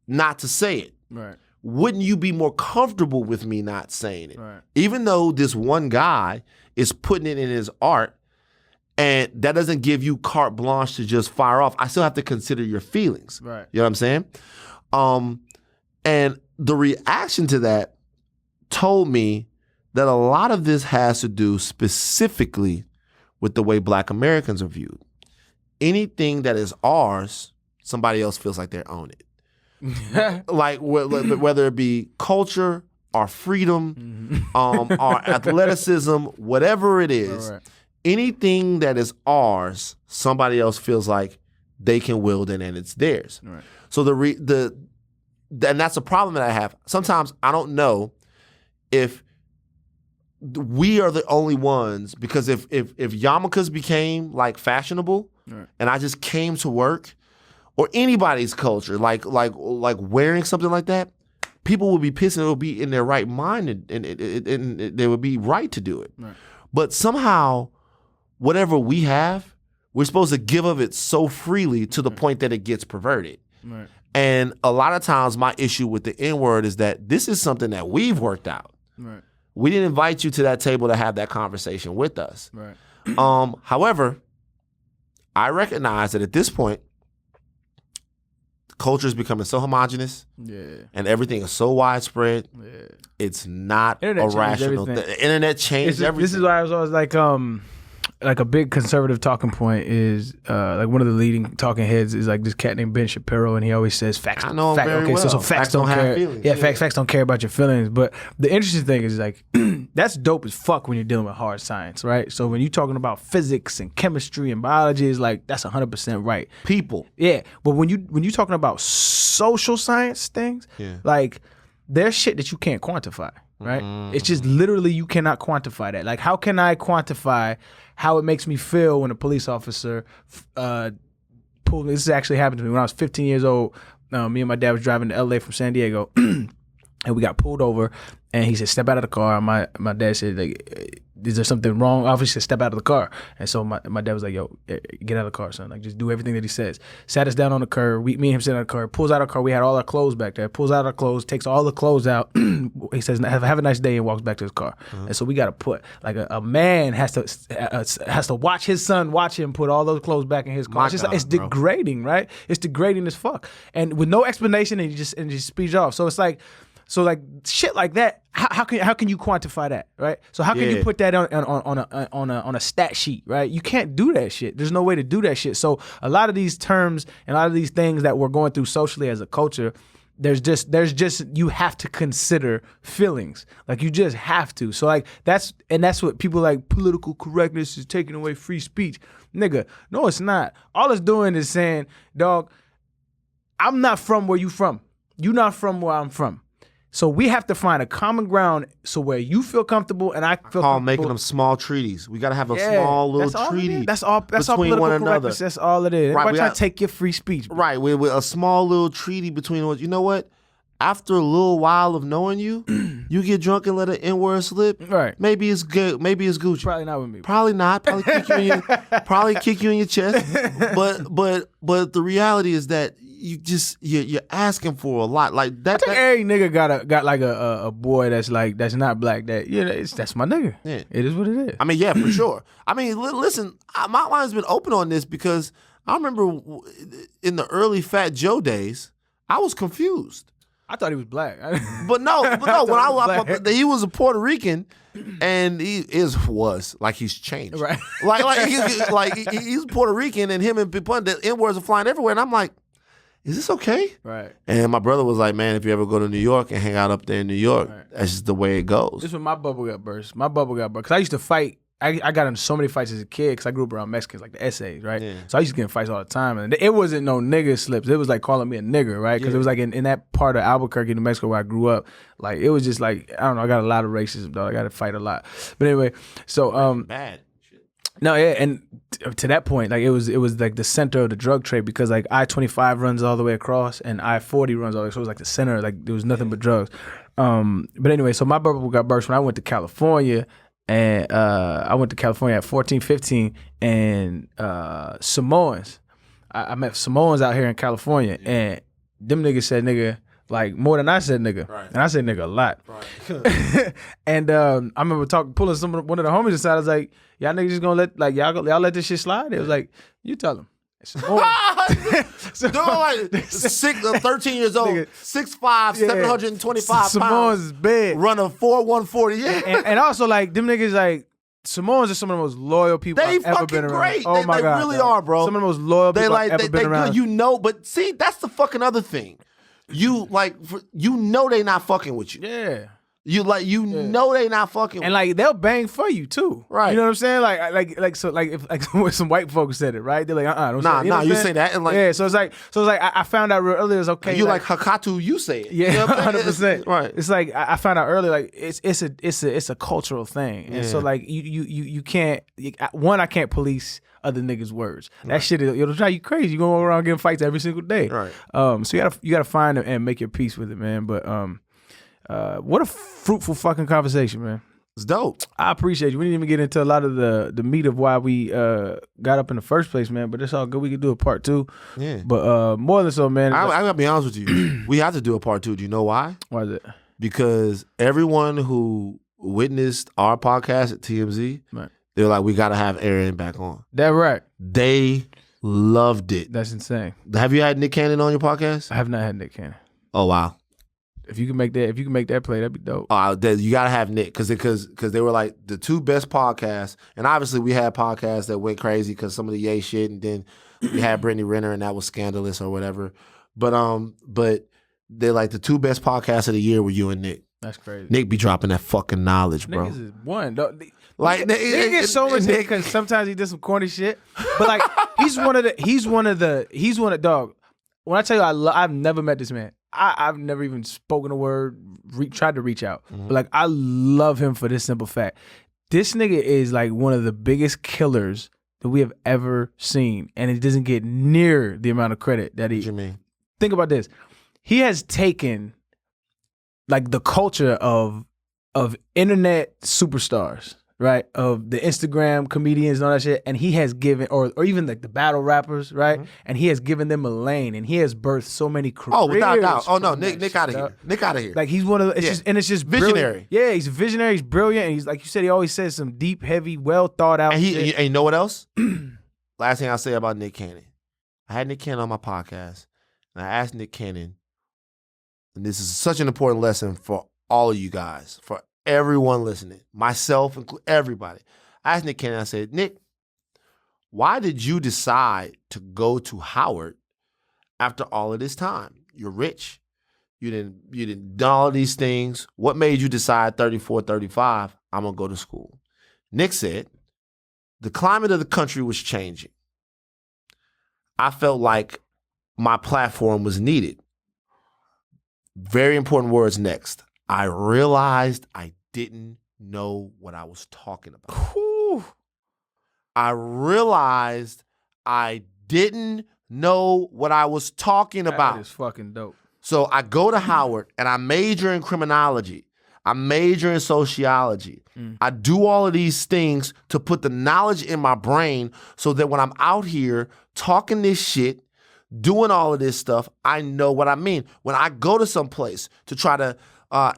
not to say it? Right. Wouldn't you be more comfortable with me not saying it? Right. Even though this one guy is putting it in his art, and that doesn't give you carte blanche to just fire off, I still have to consider your feelings. Right. You know what I'm saying? And the reaction to that told me that a lot of this has to do specifically with the way Black Americans are viewed. Anything that is ours, somebody else feels like they own it. Like whether it be culture, our freedom, our athleticism, whatever it is, anything that is ours, somebody else feels like they can wield it and it's theirs. Right. So and that's a problem that I have. Sometimes I don't know if we are the only ones, because if yarmulkes became like fashionable, and I just came to work, or anybody's culture, like wearing something like that, people would be pissed and it would be in their right mind and they would be right to do it. Right. But somehow, whatever we have, we're supposed to give of it so freely to the point that it gets perverted. Right. And a lot of times my issue with the N-word is that this is something that we've worked out. Right. We didn't invite you to that table to have that conversation with us. Right. However, I recognize that at this point, the culture is becoming so homogenous, and everything is so widespread. Yeah. It's not a rational thing. The internet changed everything. This is why I was always like a big conservative talking point is like one of the leading talking heads is like this cat named Ben Shapiro, and he always says facts. I know him very well. So facts don't care. Feelings. Yeah, facts don't care about your feelings. But the interesting thing is like that's dope as fuck when you're dealing with hard science, right? So when you're talking about physics and chemistry and biology, is like that's 100% right. People. Yeah, but when you're talking about social science things, like there's shit that you can't quantify, right? Mm-hmm. It's just literally you cannot quantify that. Like how can I quantify how it makes me feel when a police officer pulled me? This actually happened to me when I was 15 years old. Me and my dad was driving to LA from San Diego. And we got pulled over, and he said, "Step out of the car." My dad said, "Like, is there something wrong?" Obviously, step out of the car. And so my dad was like, "Yo, get out of the car, son. Like, just do everything that he says." Sat us down on the curb. Me and him sitting on the car. Pulls out our car. We had all our clothes back there. Pulls out our clothes. Takes all the clothes out. He says, "Have a nice day," and walks back to his car. And so we got to put like a man has to watch his son watch him put all those clothes back in his car. It's degrading, right? It's degrading as fuck, and with no explanation, and you just speeds off. So it's like. So like shit like that, how can you quantify that, right? So how can you put that on a stat sheet, right? You can't do that shit. There's no way to do that shit. So a lot of these terms and a lot of these things that we're going through socially as a culture, there's just you have to consider feelings. Like you just have to. So like that's what people like political correctness is taking away free speech. Nigga, no it's not. All it's doing is saying, dog, I'm not from where you from. You not from where I'm from. So we have to find a common ground so where you feel comfortable and I feel comfortable. Making them small treaties. We got to have a small little treaty. That's all political one another. That's all it is. Everybody trying to take your free speech. Bro. Right, with a small little treaty between us. You know what? After a little while of knowing you, you get drunk and let an N-word slip. Right. Maybe it's good. Maybe it's Gucci. Probably not with me. Probably not. Probably kick you in your chest. But the reality is that you're asking for a lot like that. I think every nigga got like a boy that's not black that that's my nigga. Yeah. It is what it is. I mean, yeah, for sure. I mean, listen, my line's been open on this because I remember in the early Fat Joe days, I was confused. I thought he was black. But no, when he was a Puerto Rican, and he's changed. Right. He's Puerto Rican, and him and people, the N-words are flying everywhere, and I'm like, is this okay? Right. And my brother was like, man, if you ever go to New York and hang out up there in New York, that's just the way it goes. This is when my bubble got burst. Because I used to fight. I got into so many fights as a kid because I grew up around Mexicans, like the essays, right? Yeah. So I used to get in fights all the time. And it wasn't no nigga slips. It was like calling me a nigger, right? Because it was like in that part of Albuquerque, New Mexico, where I grew up, like it was just like, I don't know, I got a lot of racism, though. I got to fight a lot. But anyway, so... Bad. No, yeah, and to that point, like it was like the center of the drug trade because like I-25 runs all the way across and I-40 runs all the way, so it was like the center, like there was nothing but drugs. But anyway, so my bubble got burst when I went to California. And I went to California at 14, 15, and Samoans. I met Samoans out here in California, and them niggas said nigga like more than I said nigga. Right. And I said nigga a lot. Right. And I remember pulling one of the homies aside. I was like, y'all niggas just gonna let y'all let this shit slide? It was like, you tell them. So, like 13 years old, 6'5", 725 pounds. Samoans is big. Run a 4.140. Yeah. And also like them niggas like Samoans are some of the most loyal people I've ever been around. Great. Oh my God. They really are, bro. Some of the most loyal people I've ever been around. Good. But see, that's the fucking other thing. You they not fucking with you. Yeah. Know they not fucking with you. And like they'll bang for you too. Right. You know what I'm saying? If when some white folks said it, right? They're like, don't say it. Nah, you say that and like yeah, so it's like I found out real early it's okay. You like Hakatu, you say it. Yeah, 100%. Right. It's like I found out early like it's a cultural thing. And so like you can't I can't police other niggas' words. That shit it'll drive you crazy. You go around getting fights every single day. Right. So you gotta find it and make your peace with it, man. But what a fruitful fucking conversation, man. It's dope. I appreciate you. We didn't even get into a lot of the meat of why we got up in the first place, man. But it's all good. We can do a part 2. Yeah. But more than so, man. I gotta be honest with you. We have to do a part 2. Do you know why? Why is it? Because everyone who witnessed our podcast at TMZ, right, they're like, we gotta have Arian back on. That right. They loved it. That's insane. Have you had Nick Cannon on your podcast? I have not had Nick Cannon. Oh wow. If you can make that play, that'd be dope. You gotta have Nick because they were like the 2 best podcasts, and obviously we had podcasts that went crazy because some of the Ye shit, and then we had Brittany Renner, and that was scandalous or whatever. But they're like the 2 best podcasts of the year were you and Nick. That's crazy. Nick be dropping that fucking knowledge, bro. Niggas is one. Like Nick gets so much Nick because sometimes he does some corny shit, but like he's one of dog. When I tell you I've never met this man. I've never even spoken a word, tried to reach out. Mm-hmm. But like I love him for this simple fact. This nigga is like one of the biggest killers that we have ever seen. And it doesn't get near the amount of credit that he... What you mean? think about this. He has taken like the culture of internet superstars, right? Of the Instagram comedians and all that shit, and he has given, or even like the battle rappers, right? Mm-hmm. And he has given them a lane, and he has birthed so many careers. Oh, without doubt. Oh no, Nick out of here. Nick out of here. Like he's one of the, it's just visionary. Brilliant. Yeah, he's a visionary. He's brilliant. And he's like you said, he always says some deep, heavy, well thought out. And you know what else? Last thing I'll say about Nick Cannon. I had Nick Cannon on my podcast, and I asked Nick Cannon, and this is such an important lesson for all of you guys, for everyone listening, myself, everybody. I asked Nick Cannon, I said, Nick, why did you decide to go to Howard after all of this time? You're rich. You didn't done all of these things. What made you decide 34, 35, I'm going to go to school? Nick said, the climate of the country was changing. I felt like my platform was needed. Very important words next. I realized I didn't know what I was talking about. Whew. I realized I didn't know what I was talking about. That is fucking dope. So I go to Howard and I major in criminology. I major in sociology. I do all of these things to put the knowledge in my brain so that when I'm out here talking this shit, doing all of this stuff, I know what I mean. When I go to some place to try to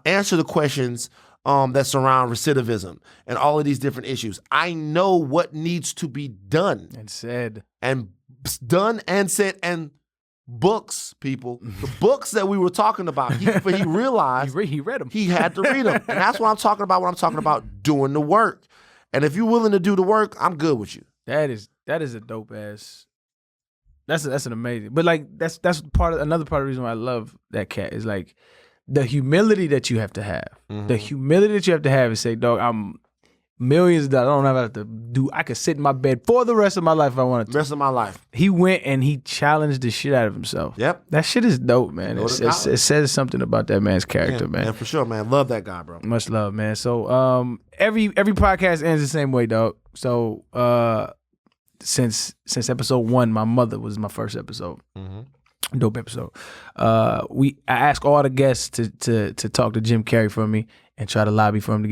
answer the questions that surround recidivism and all of these different issues, I know what needs to be done. And said. And done and said. And books, people. The books that we were talking about, he realized he read them. He had to read them. And that's what I'm talking about when I'm talking about doing the work. And if you're willing to do the work, I'm good with you. That is a dope ass. That's an amazing. But like that's another part of the reason why I love that cat is like the humility that you have to have. Mm-hmm. The humility that you have to have is say, dog, I'm millions of dollars. I don't have to do. I could sit in my bed for the rest of my life if I wanted to. Rest of my life. He went and he challenged the shit out of himself. Yep. That shit is dope, man. It says something about that man's character, man. Yeah, for sure, man. Love that guy, bro. Much love, man. So every podcast ends the same way, dog. So since episode 1, my mother was my first episode. Mm-hmm. Dope episode. I asked all the guests to talk to Jim Carrey for me and try to lobby for him to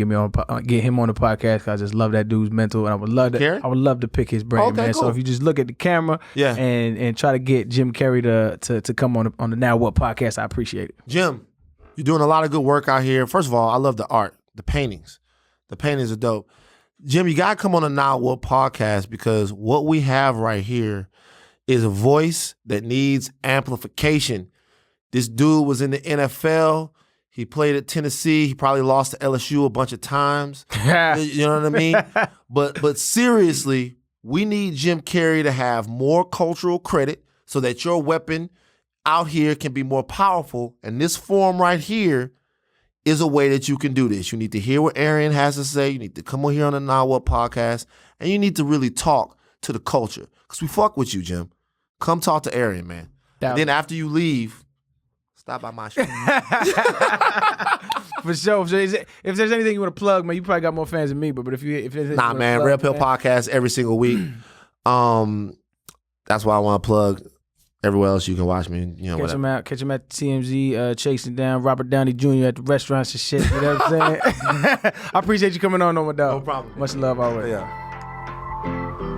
get him on the podcast because I just love that dude's mental and I would love to pick his brain, man. Cool. So if you just look at the camera, and try to get Jim Carrey to come on the Now What podcast, I appreciate it. Jim, you're doing a lot of good work out here. First of all, I love the art, the paintings. The paintings are dope. Jim, you gotta come on the Now What podcast because what we have right here is a voice that needs amplification. This dude was in the NFL. He played at Tennessee. He probably lost to LSU a bunch of times. You know what I mean? But seriously, we need Jim Carrey to have more cultural credit so that your weapon out here can be more powerful. And this forum right here is a way that you can do this. You need to hear what Arian has to say. You need to come on here on the Now What podcast. And you need to really talk to the culture. Because we fuck with you, Jim. Come talk to Arian, man. And then after you leave, stop by my show. For sure. So if there's anything you want to plug, man, you probably got more fans than me. But if there's man, Red Pill podcast every single week. That's why I want to plug. Everywhere else you can watch me, Catch him at TMZ, chasing down Robert Downey Jr. at the restaurants and shit. You know what I'm saying? I appreciate you coming on, my dog. No problem. Much love always. Yeah.